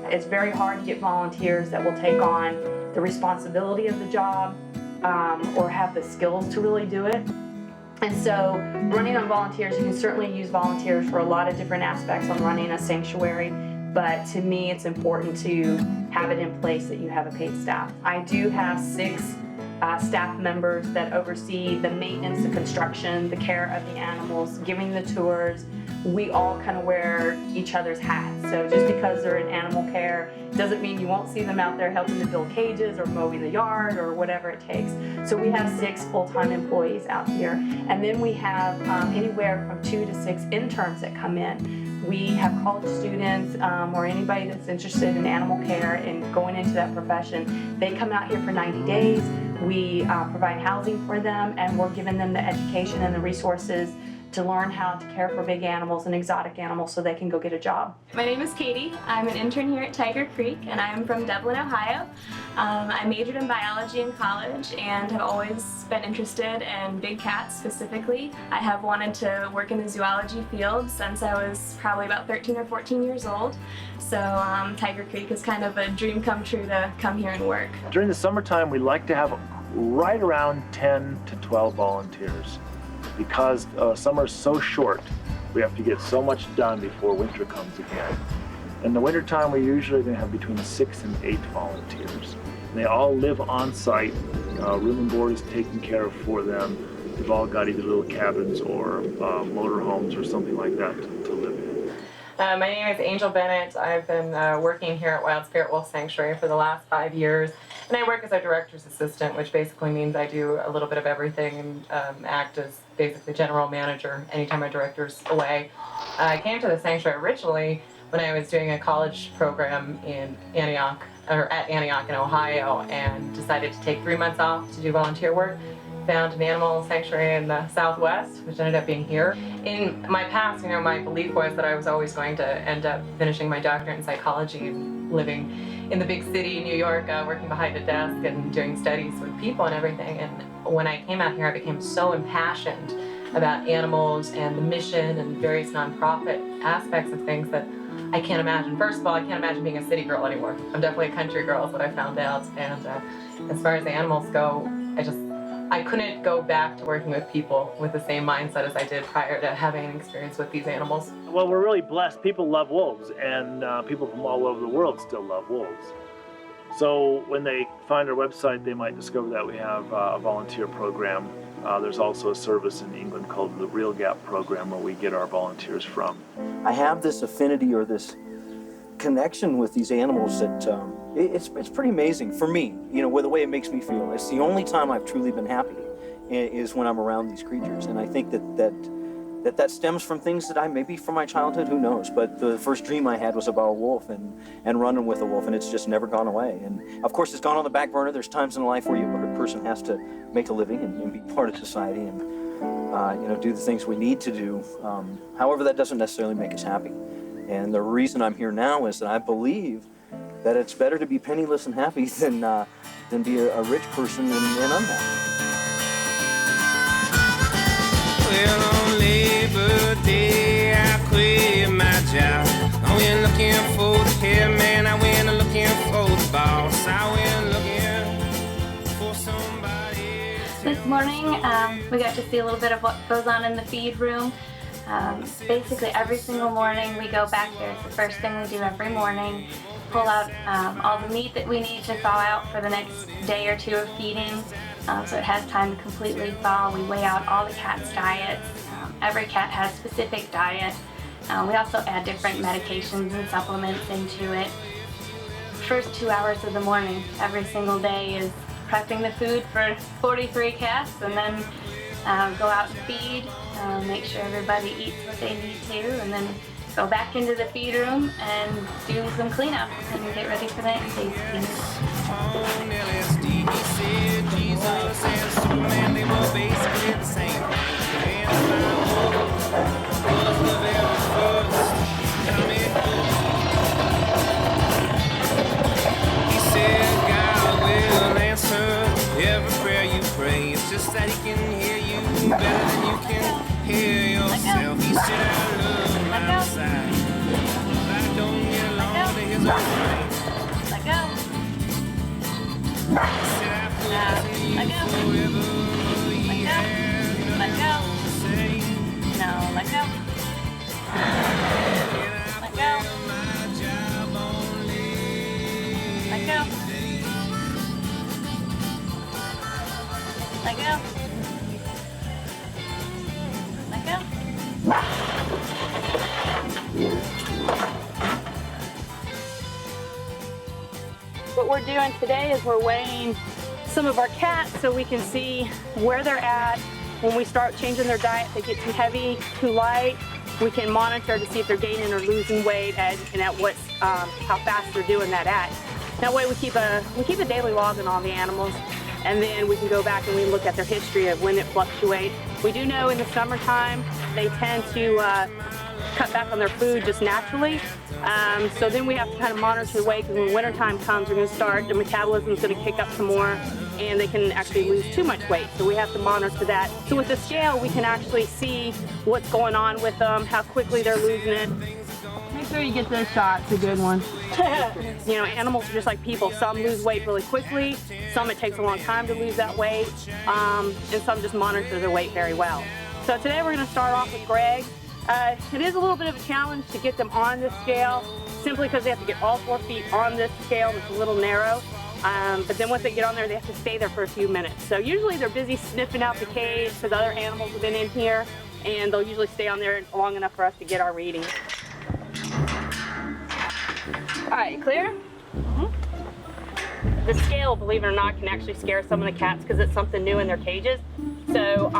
It's very hard to get volunteers that will take on the responsibility of the job or have the skills to really do it. And so running on volunteers, you can certainly use volunteers for a lot of different aspects on running a sanctuary, but to me it's important to have it in place that you have a paid staff. I do have 6 staff members that oversee the maintenance, the construction, the care of the animals, giving the tours. We all kind of wear each other's hats. So just because they're in animal care doesn't mean you won't see them out there helping to build cages or mowing the yard or whatever it takes. So we have 6 full-time employees out here. And then we have anywhere from 2 to 6 interns that come in. We have college students or anybody that's interested in animal care and going into that profession. They come out here for 90 days. We provide housing for them, and we're giving them the education and the resources to learn how to care for big animals and exotic animals so they can go get a job. My name is Katie. I'm an intern here at Tiger Creek, and I'm from Dublin, Ohio. I majored in biology in college and have always been interested in big cats specifically. I have wanted to work in the zoology field since I was probably about 13 or 14 years old. So Tiger Creek is kind of a dream come true to come here and work. During the summertime, we like to have right around 10 to 12 volunteers. Because summer is so short, we have to get so much done before winter comes again. In the wintertime, we're usually going to have between 6 and 8 volunteers. They all live on site. Room and board is taken care of for them. They've all got either little cabins or motor homes or something like that to live in. My name is Angel Bennett. I've been working here at Wild Spirit Wolf Sanctuary for the last 5 years. And I work as our director's assistant, which basically means I do a little bit of everything and act as basically general manager anytime my director's away. I came to the sanctuary originally when I was doing a college program in Antioch, or at Antioch in Ohio, and decided to take 3 months off to do volunteer work. Found an animal sanctuary in the Southwest, which ended up being here. In my past, my belief was that I was always going to end up finishing my doctorate in psychology and living in the big city, New York, working behind a desk and doing studies with people and everything. And when I came out here, I became so impassioned about animals and the mission and various nonprofit aspects of things that I can't imagine. First of all, I can't imagine being a city girl anymore. I'm definitely a country girl is what I found out. And as far as the animals go, I couldn't go back to working with people with the same mindset as I did prior to having an experience with these animals. Well, we're really blessed. People love wolves, and people from all over the world still love wolves. So when they find our website, they might discover that we have a volunteer program. There's also a service in England called the Real Gap program where we get our volunteers from. I have this affinity or this connection with these animals that it's pretty amazing for me, with the way it makes me feel. It's the only time I've truly been happy is when I'm around these creatures. And I think that stems from things that maybe from my childhood, who knows. But the first dream I had was about a wolf and running with a wolf, and it's just never gone away. And of course, it's gone on the back burner. There's times in life where a person has to make a living and be part of society and do the things we need to do. However, that doesn't necessarily make us happy. And the reason I'm here now is that I believe that it's better to be penniless and happy than be a rich person and unhappy. Well, on Labor Day, I quit my job. I went looking for the hair man, I went looking for the bar. morning, we got to see a little bit of what goes on in the feed room. Basically every single morning we go back there. It's the first thing we do every morning. Pull out all the meat that we need to thaw out for the next day or two of feeding, so it has time to completely thaw. We weigh out all the cats' diets. Every cat has specific diet. We also add different medications and supplements into it. First 2 hours of the morning every single day is prepping the food for 43 cats, and then go out and feed, make sure everybody eats what they need to, and then go back into the feed room and do some cleanup and get ready for the next day's just that he can hear you better than you can hear yourself. He said I love my outside, but I don't get along to his own brain. Let go. He said I put you forever. Let go. No, let go. Let go. Let go. Let go. Let go. What we're doing today is we're weighing some of our cats so we can see where they're at. When we start changing their diet, they get too heavy, too light. We can monitor to see if they're gaining or losing weight and at how fast they're doing that at. That way we keep a daily log on all the animals. And then we can go back and we look at their history of when it fluctuates. We do know in the summertime they tend to cut back on their food just naturally. So then we have to kind of monitor the weight, because when wintertime comes, they're going to start, their metabolism is going to kick up some more, and they can actually lose too much weight. So we have to monitor that. So with the scale, we can actually see what's going on with them, how quickly they're losing it. Make sure you get this shot, it's a good one. You know, animals are just like people. Some lose weight really quickly, some it takes a long time to lose that weight, and some just monitor their weight very well. So today we're going to start off with Greg. It is a little bit of a challenge to get them on this scale, simply because they have to get all 4 feet on this scale. It's a little narrow. But then once they get on there, they have to stay there for a few minutes. So usually they're busy sniffing out the cage because other animals have been in here, and they'll usually stay on there long enough for us to get our reading. All right, clear? The scale, believe it or not, can actually scare some of the cats because it's something new in their cages. So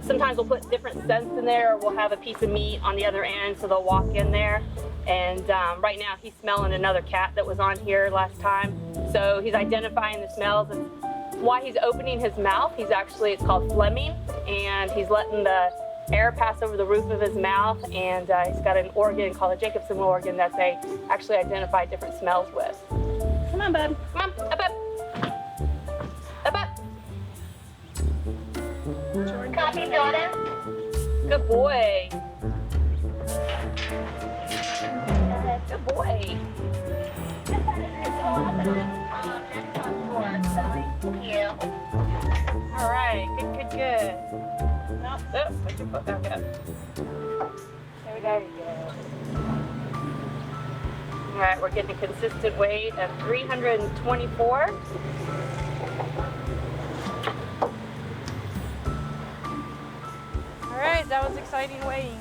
sometimes we'll put different scents in there, or we'll have a piece of meat on the other end, so they'll walk in there. And right now he's smelling another cat that was on here last time. So he's identifying the smells, and while he's opening his mouth, it's called phlegming, and he's letting the air pass over the roof of his mouth, and he's got an organ called a Jacobson organ that they actually identify different smells with. Come on, bud. Come on, up, up. Up, up. Copy, Jordan. Good boy. Good boy. Thank you. All right, good. No, put your foot back up. There we go. All right, we're getting a consistent weight of 324. All right, that was exciting weighing.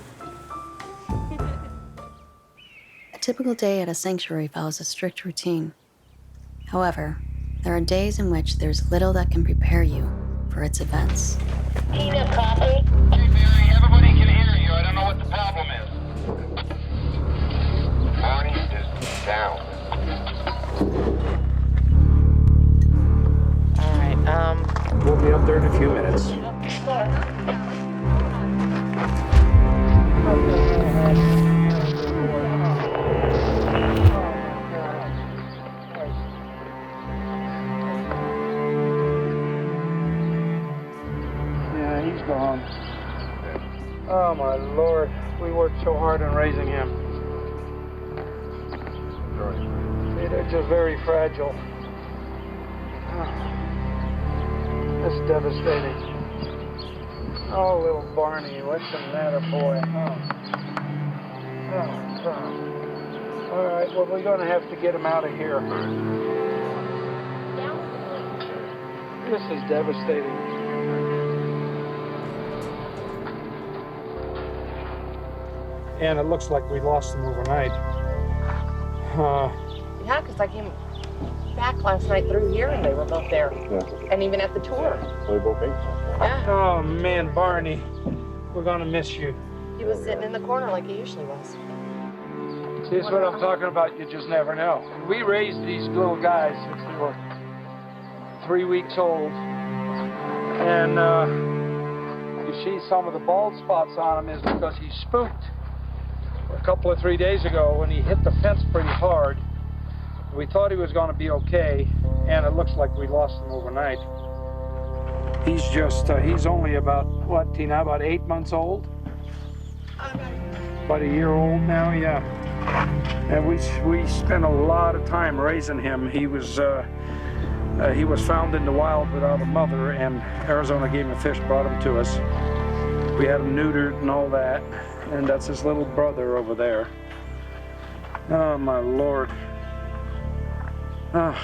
A typical day at a sanctuary follows a strict routine. However, there are days in which there's little that can prepare you for its events. Peanut coffee. Hey, Mary, everybody can hear you. I don't know what the problem is. Marty is down. All right, We'll be up there in a few minutes. Yeah, he's gone. Oh my Lord, we worked so hard on raising him. They're just very fragile. That's devastating. Oh, little Barney, what's the matter, boy? Oh, God. All right, well, we're going to have to get him out of here. This is devastating. And it looks like we lost him overnight. Yeah, because I came back last night through here and they were both there. Yeah. And even at the tour. They both ate. Yeah. Oh, man, Barney, we're going to miss you. He was sitting in the corner like he usually was. See, this is what I'm talking about. You just never know. We raised these little guys since they were 3 weeks old. And you see some of the bald spots on him is because he spooked a couple of 3 days ago when he hit the fence pretty hard. We thought he was going to be okay, and it looks like we lost him overnight. He's just, he's only about, what, Tina, about 8 months old? About a year old now, yeah. And we spent a lot of time raising him. He was found in the wild without a mother, and Arizona Game and Fish brought him to us. We had him neutered and all that, and that's his little brother over there. Oh, my Lord. Oh,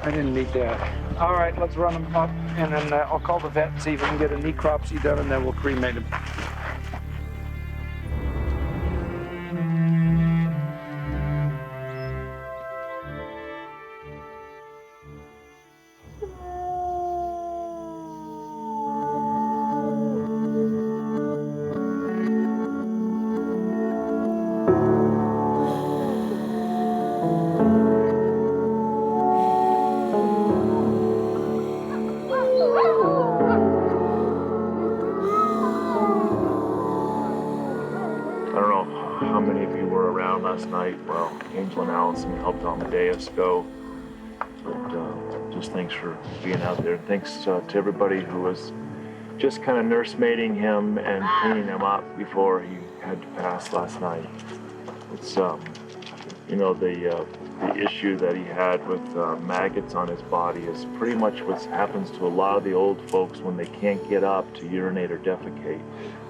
I didn't need that. All right, let's run him up, and then I'll call the vet and see if we can get a necropsy done, and then we'll cremate him. Well, Angel and Allison helped Amadeus go. But just thanks for being out there. Thanks to everybody who was just kind of nursemaiding him and cleaning him up before he had to pass last night. It's, you know, the issue that he had with maggots on his body is pretty much what happens to a lot of the old folks when they can't get up to urinate or defecate.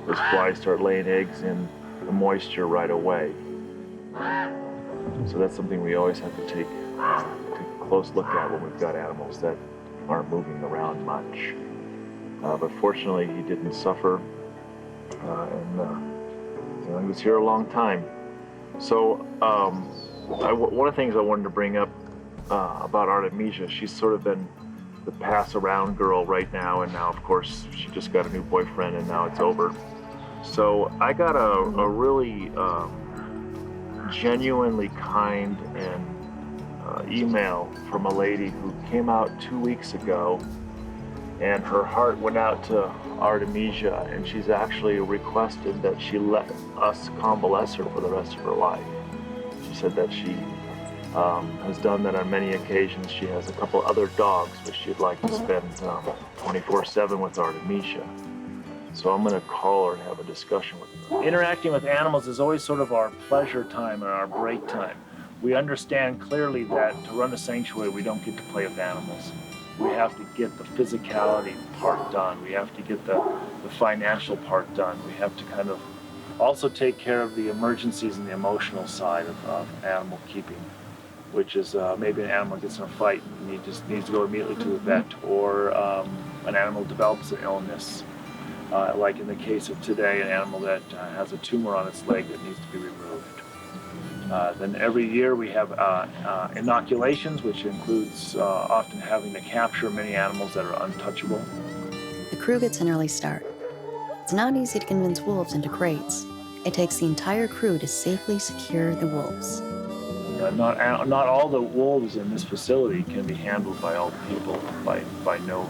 Those flies start laying eggs in the moisture right away. So that's something we always have to take a close look at when we've got animals that aren't moving around much. But fortunately, he didn't suffer, and you know, he was here a long time. So one of the things I wanted to bring up about Artemisia, she's sort of been the pass-around girl right now, and now, of course, she just got a new boyfriend, and now it's over. So I got a really genuinely kind and email from a lady who came out 2 weeks ago, and her heart went out to Artemisia, and she's actually requested that she let us convalesce her for the rest of her life. She said that she has done that on many occasions. She has a couple other dogs, but she'd like to spend 24/7 with Artemisia. So I'm going to call her and have a discussion with her. Interacting with animals is always sort of our pleasure time and our break time. We understand clearly that to run a sanctuary, we don't get to play with animals. We have to get the physicality part done. We have to get the financial part done. We have to kind of also take care of the emergencies and the emotional side of animal keeping, which is maybe an animal gets in a fight and just needs to go immediately to the vet, or an animal develops an illness. Like in the case of today, an animal that has a tumor on its leg that needs to be removed. Then every year we have inoculations, which includes often having to capture many animals that are untouchable. The crew gets an early start. It's not easy to convince wolves into crates. It takes the entire crew to safely secure the wolves. Not all the wolves in this facility can be handled by all the people by no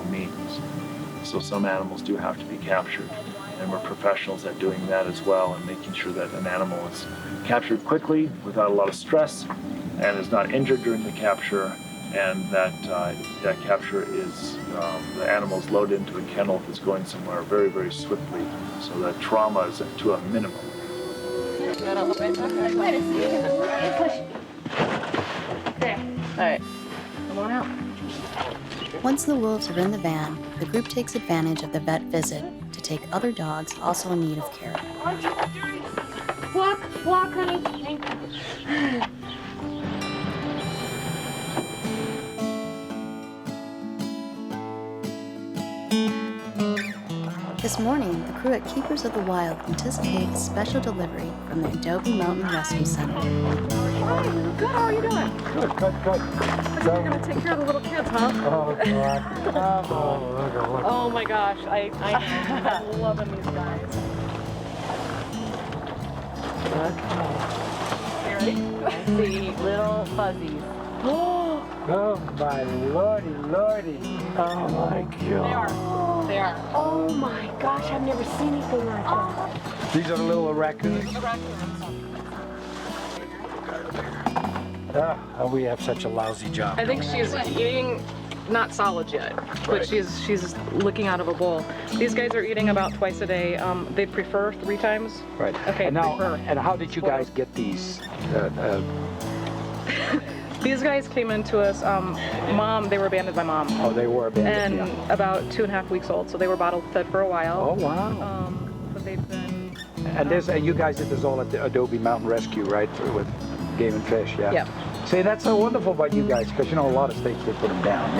means. So some animals do have to be captured, and we're professionals at doing that as well, and making sure that an animal is captured quickly without a lot of stress and is not injured during the capture, and that that capture is the animal is loaded into a kennel if it's going somewhere very, very swiftly, so that trauma is to a minimum. There. All right. Come on out. Once the wolves are in the van, the group takes advantage of the vet visit to take other dogs also in need of care. Walk, honey. Thank you. This morning, the crew at Keepers of the Wild anticipates special delivery from the Adobe Mountain Rescue Center. Hi, good, how are you doing? Good. I you're gonna take care of the little kids, huh? Oh, God. Oh my gosh, I'm loving these guys. Okay. I see little fuzzies. Oh, my lordy. Oh, my God. They are. Oh my gosh, I've never seen anything like that. These are the little raccoons. We have such a lousy job. I think she's eating not solids yet, but she's looking out of a bowl. These guys are eating about twice a day. They'd prefer 3 times. Right. Okay. And now, prefer. and how did you guys get these? These guys came into us, they were abandoned by Mom. Oh, they were abandoned. And about 2.5 weeks old, so they were bottle fed for a while. Oh, wow. But they've been... And you guys did this all at the Adobe Mountain Rescue, right? With Game and Fish, yeah? Yeah. See, that's so wonderful about you guys, because, a lot of states, they put them down,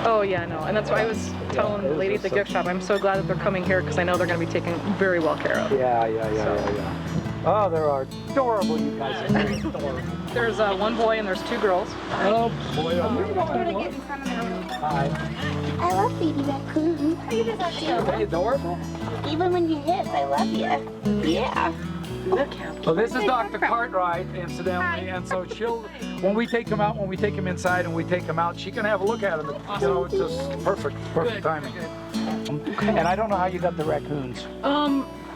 Oh, yeah, no. And that's why I was telling the lady at the gift shop, I'm so glad that they're coming here, because I know they're going to be taken very well care of. Yeah. Oh, they're adorable, you guys. There's 1 boy and there's 2 girls. Oh, boy. Hi. I love baby raccoon. Are they adorable? Even when you hiss, I love you. Yeah. Look how cute. So this is Dr. Cartwright, incidentally, and so when we take him out, when we take him inside and we take him out, she can have a look at him. It's just perfect timing. And I don't know how you got the raccoons.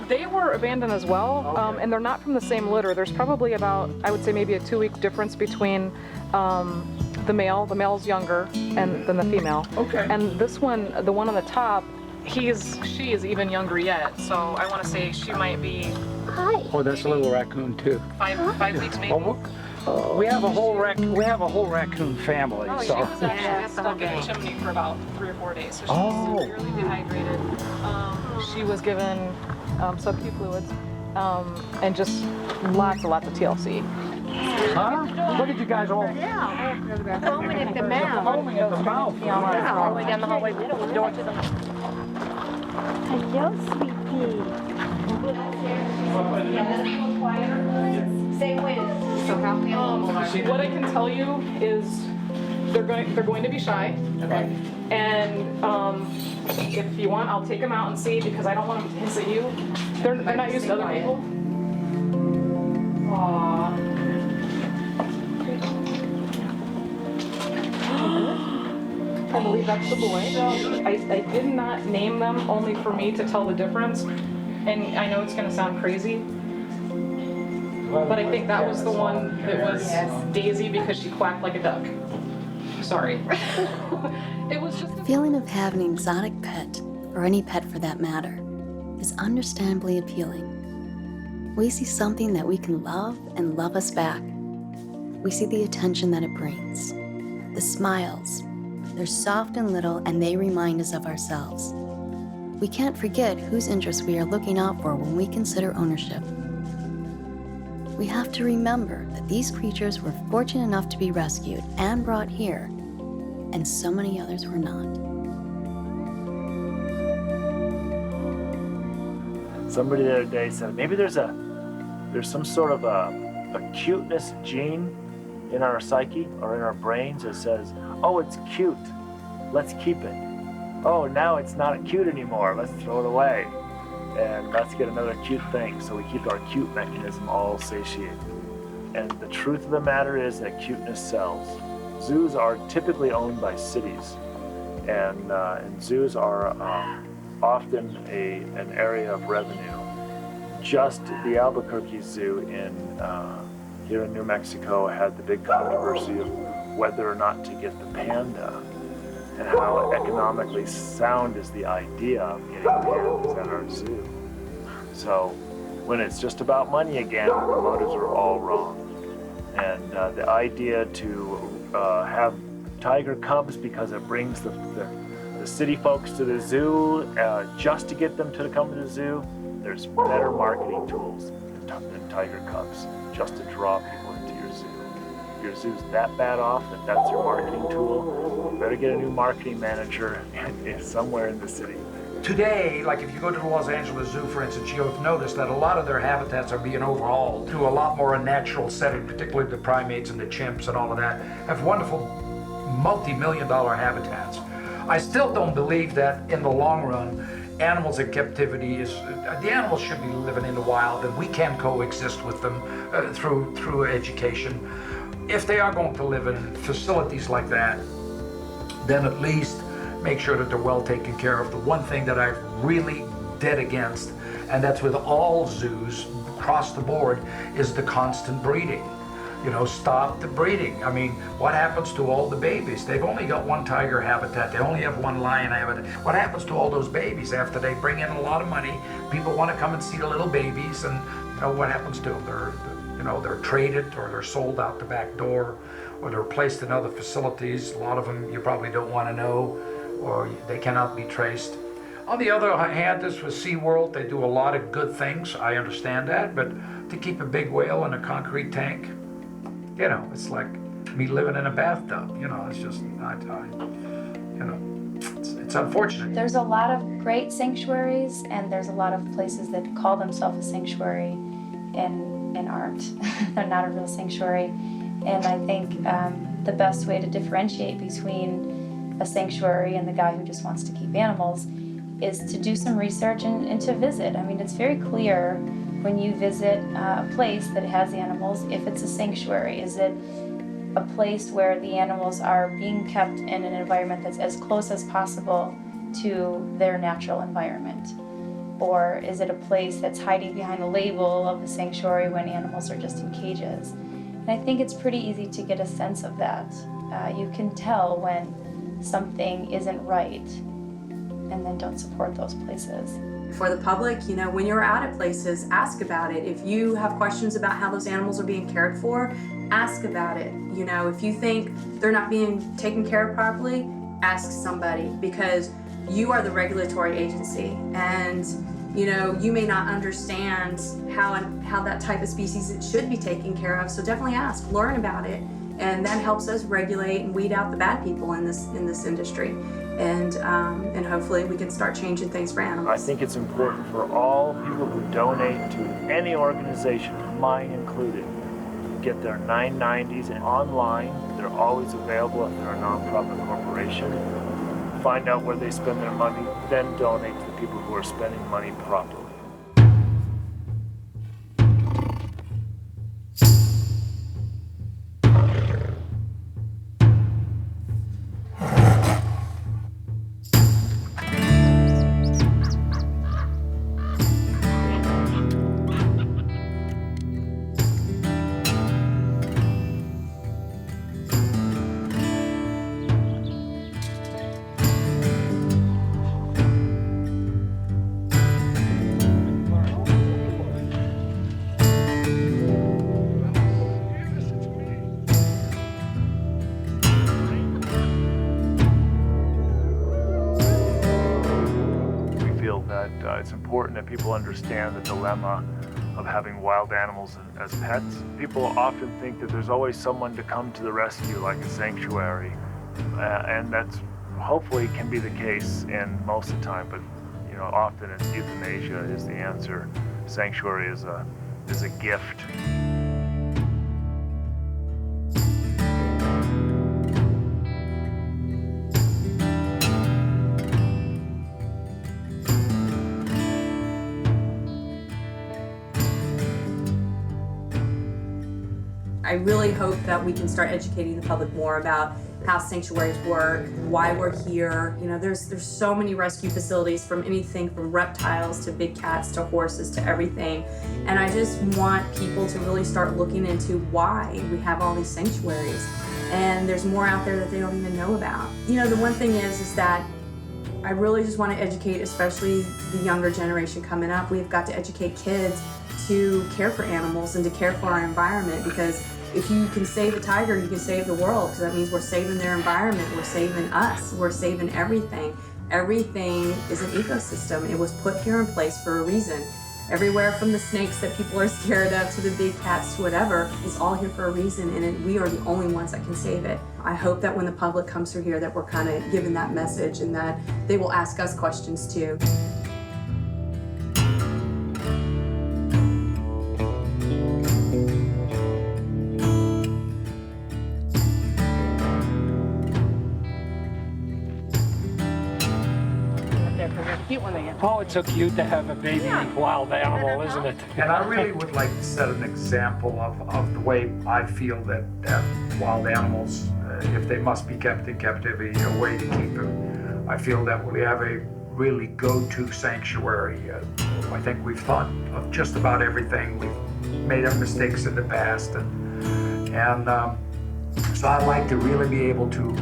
They were abandoned as well, and they're not from the same litter. There's probably about, I would say maybe a 2-week difference between the male. The male's younger than the female. Okay. And this one, the one on the top, she is even younger yet. So I want to say she might be. Hi. Oh, that's a little raccoon too. 5 weeks maybe. We have a whole raccoon family. Oh, so. she was actually stuck in the chimney for about 3 or 4 days, so she was severely dehydrated. She was given sub-Q fluids and just lots of TLC. Huh? Look at you guys all. Yeah. Foaming at the mouth. Foaming at the mouth. All the way down the hallway. Hello, sweetie. Say when. So how many What I can tell you is they're going to be shy. Okay. And if you want, I'll take them out and see, because I don't want them to hiss at you. They're not used to other people. Aww. I believe that's the boy. I did not name them only for me to tell the difference. And I know it's going to sound crazy, but I think that was the one that was Daisy, because she quacked like a duck. Sorry. It was just The feeling of having an exotic pet, or any pet for that matter, is understandably appealing. We see something that we can love and love us back. We see the attention that it brings, the smiles. They're soft and little, and they remind us of ourselves. We can't forget whose interests we are looking out for when we consider ownership. We have to remember that these creatures were fortunate enough to be rescued and brought here, and so many others were not. Somebody the other day said maybe there's some sort of a cuteness gene in our psyche or in our brains that says, oh, it's cute, let's keep it. Oh, now it's not cute anymore, let's throw it away. And let's get another cute thing, so we keep our cute mechanism all satiated. And the truth of the matter is that cuteness sells. Zoos are typically owned by cities, and zoos are often an area of revenue. Just the Albuquerque Zoo here in New Mexico had the big controversy of whether or not to get the panda, and how economically sound is the idea of getting pandas at our zoo. So when it's just about money again, the motives are all wrong. And the idea to have tiger cubs because it brings the city folks to the zoo just to get them to come to the zoo. There's better marketing tools than tiger cubs just to draw people into your zoo. If your zoo's that bad off that that's your marketing tool, you better get a new marketing manager somewhere in the city. Today, like if you go to the Los Angeles Zoo, for instance, you'll notice that a lot of their habitats are being overhauled to a lot more a natural setting, particularly the primates and the chimps and all of that, have wonderful multi-million-dollar habitats. I still don't believe that in the long run, animals in captivity the animals should be living in the wild and we can coexist with them through education. If they are going to live in facilities like that, then at least make sure that they're well taken care of. The one thing that I'm really dead against, and that's with all zoos across the board, is the constant breeding. You know, stop the breeding. I mean, what happens to all the babies? They've only got one tiger habitat. They only have one lion habitat. What happens to all those babies after they bring in a lot of money? People want to come and see the little babies, and you know what happens to them? They're traded or they're sold out the back door, or they're placed in other facilities. A lot of them you probably don't want to know, or they cannot be traced. On the other hand, this with SeaWorld, they do a lot of good things. I understand that, but to keep a big whale in a concrete tank, you know, it's like me living in a bathtub. You know, it's just, it's unfortunate. There's a lot of great sanctuaries, and there's a lot of places that call themselves a sanctuary and aren't. They're not a real sanctuary. And I think the best way to differentiate between a sanctuary and the guy who just wants to keep animals is to do some research and to visit. I mean, it's very clear when you visit a place that has animals if it's a sanctuary. Is it a place where the animals are being kept in an environment that's as close as possible to their natural environment? Or is it a place that's hiding behind the label of the sanctuary when animals are just in cages? And I think it's pretty easy to get a sense of that. You can tell when something isn't right, and then don't support those places. For the public, you know, when you're out at places, ask about it. If you have questions about how those animals are being cared for, ask about it. You know, if you think they're not being taken care of properly, ask somebody, because you are the regulatory agency, and you know, you may not understand how that type of species should be taken care of. So definitely ask, learn about it, and that helps us regulate and weed out the bad people in this industry. And hopefully we can start changing things for animals. I think it's important for all people who donate to any organization, mine included, get their 990s online. They're always available if they're a nonprofit corporation. Find out where they spend their money, then donate to the people who are spending money properly. It's important that people understand the dilemma of having wild animals as pets. People often think that there's always someone to come to the rescue, like a sanctuary, and that's hopefully can be the case in most of the time, but you know, often it's euthanasia is the answer. Sanctuary is a gift. I really hope that we can start educating the public more about how sanctuaries work, why we're here. You know, there's so many rescue facilities, from anything from reptiles to big cats to horses to everything. And I just want people to really start looking into why we have all these sanctuaries. And there's more out there that they don't even know about. You know, the one thing is that I really just want to educate, especially the younger generation coming up. We've got to educate kids to care for animals and to care for our environment, because If you can save a tiger, you can save the world, because that means we're saving their environment, we're saving us, we're saving everything. Everything is an ecosystem. It was put here in place for a reason. Everywhere from the snakes that people are scared of to the big cats to whatever, it's all here for a reason, and we are the only ones that can save it. I hope that when the public comes through here that we're kind of given that message and that they will ask us questions too. Oh, it's so cute to have a baby wild animal, isn't it? And I really would like to set an example of the way I feel that wild animals, if they must be kept in captivity, a way to keep them. I feel that we have a really go-to sanctuary. I think we've thought of just about everything. We've made our mistakes in the past, and so I'd like to really be able to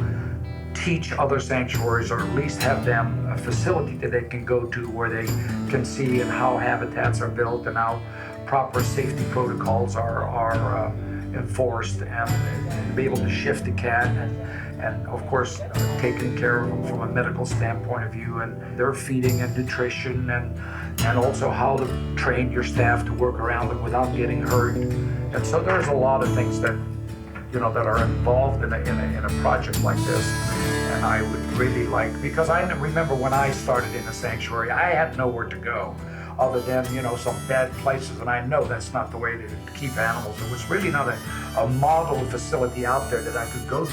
teach other sanctuaries, or at least have them a facility that they can go to where they can see and how habitats are built and how proper safety protocols are enforced, and be able to shift the cat and of course taking care of them from a medical standpoint of view, and their feeding and nutrition, and also how to train your staff to work around them without getting hurt. And so there's a lot of things that that are involved in a project like this. And I would really like, because I remember when I started in a sanctuary, I had nowhere to go other than, some bad places. And I know that's not the way to keep animals. There was really not a model facility out there that I could go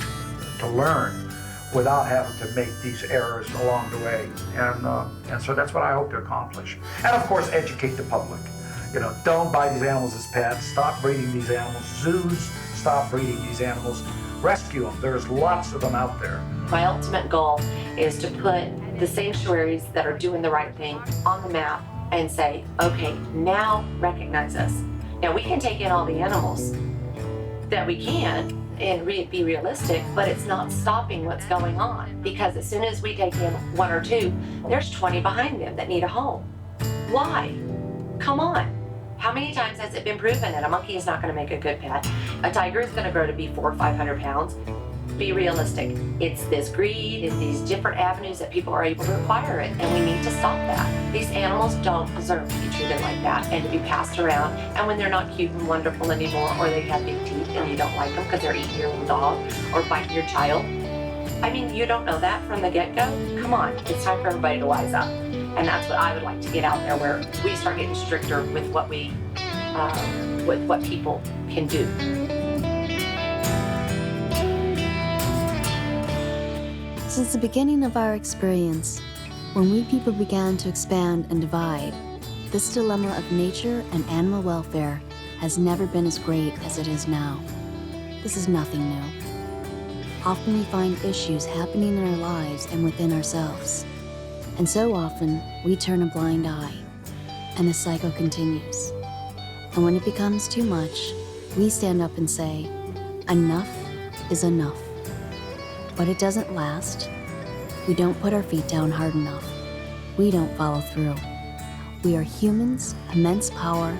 to learn without having to make these errors along the way. And so that's what I hope to accomplish. And of course, educate the public. Don't buy these animals as pets. Stop breeding these animals. Zoos, stop breeding these animals. Rescue them. There's lots of them out there. My ultimate goal is to put the sanctuaries that are doing the right thing on the map and say, okay, now recognize us. Now we can take in all the animals that we can and be realistic, but it's not stopping what's going on, because as soon as we take in one or two, there's 20 behind them that need a home. Why? Come on. How many times has it been proven that a monkey is not going to make a good pet? A tiger is going to grow to be 400 or 500 pounds. Be realistic. It's this greed, it's these different avenues that people are able to acquire it, and we need to stop that. These animals don't deserve to be treated like that and to be passed around, and when they're not cute and wonderful anymore, or they have big teeth and you don't like them because they're eating your little dog or biting your child. I mean, you don't know that from the get-go? Come on, it's time for everybody to wise up. And that's what I would like to get out there, where we start getting stricter with what with what people can do. Since the beginning of our experience, when we people began to expand and divide, this dilemma of nature and animal welfare has never been as great as it is now. This is nothing new. Often we find issues happening in our lives and within ourselves. And so often, we turn a blind eye, and the cycle continues. And when it becomes too much, we stand up and say, enough is enough. But it doesn't last. We don't put our feet down hard enough. We don't follow through. We are humans, immense power,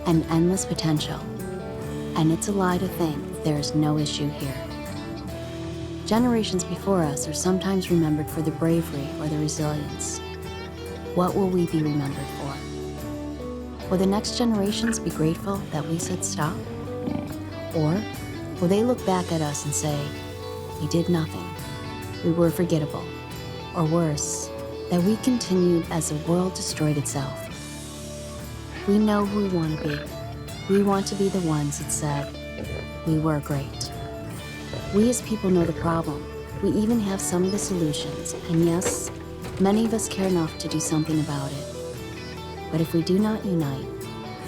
and endless potential. And it's a lie to think there is no issue here. Generations before us are sometimes remembered for the bravery or the resilience. What will we be remembered for? Will the next generations be grateful that we said stop? Or will they look back at us and say, we did nothing, we were forgettable, or worse, that we continued as the world destroyed itself? We know who we want to be. We want to be the ones that said, we were great. We as people know the problem. We even have some of the solutions, and yes, many of us care enough to do something about it. But if we do not unite,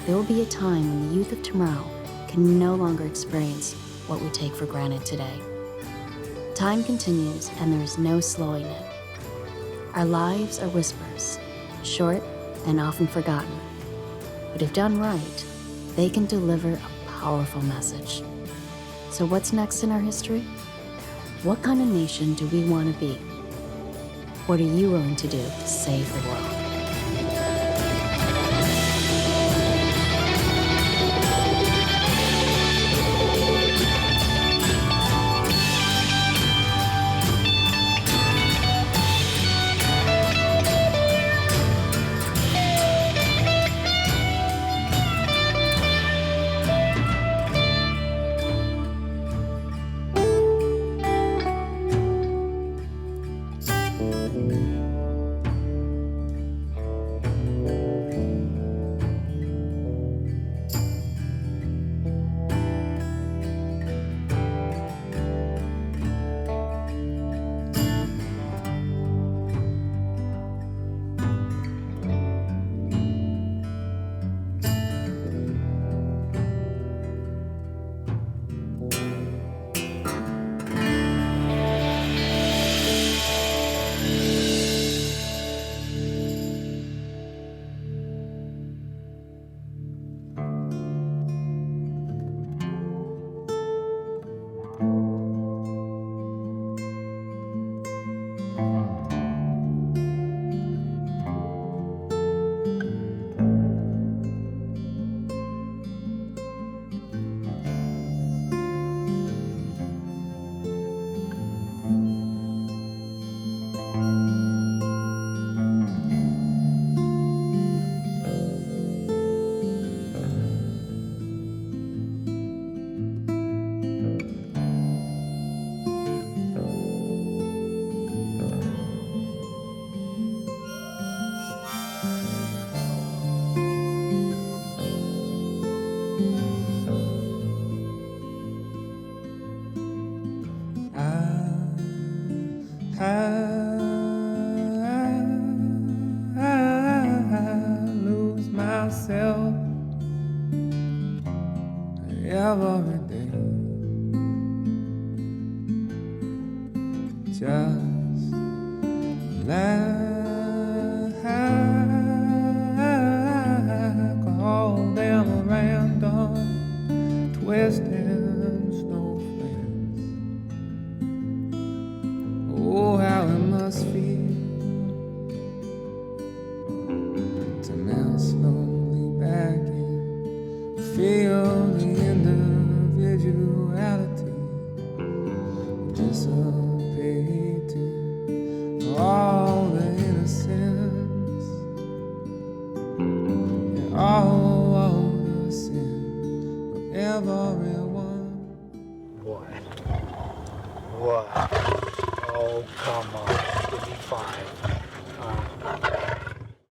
there will be a time when the youth of tomorrow can no longer experience what we take for granted today. Time continues, and there is no slowing it. Our lives are whispers, short and often forgotten. But if done right, they can deliver a powerful message. So what's next in our history? What kind of nation do we want to be? What are you willing to do to save the world? I lose myself every day. Just like all them random twisting snowflakes. Oh, how it must feel to melt slowly back and feel the individuality dissipating, all the innocence and all the sin of everyone. What? Oh, come on. Give me 5.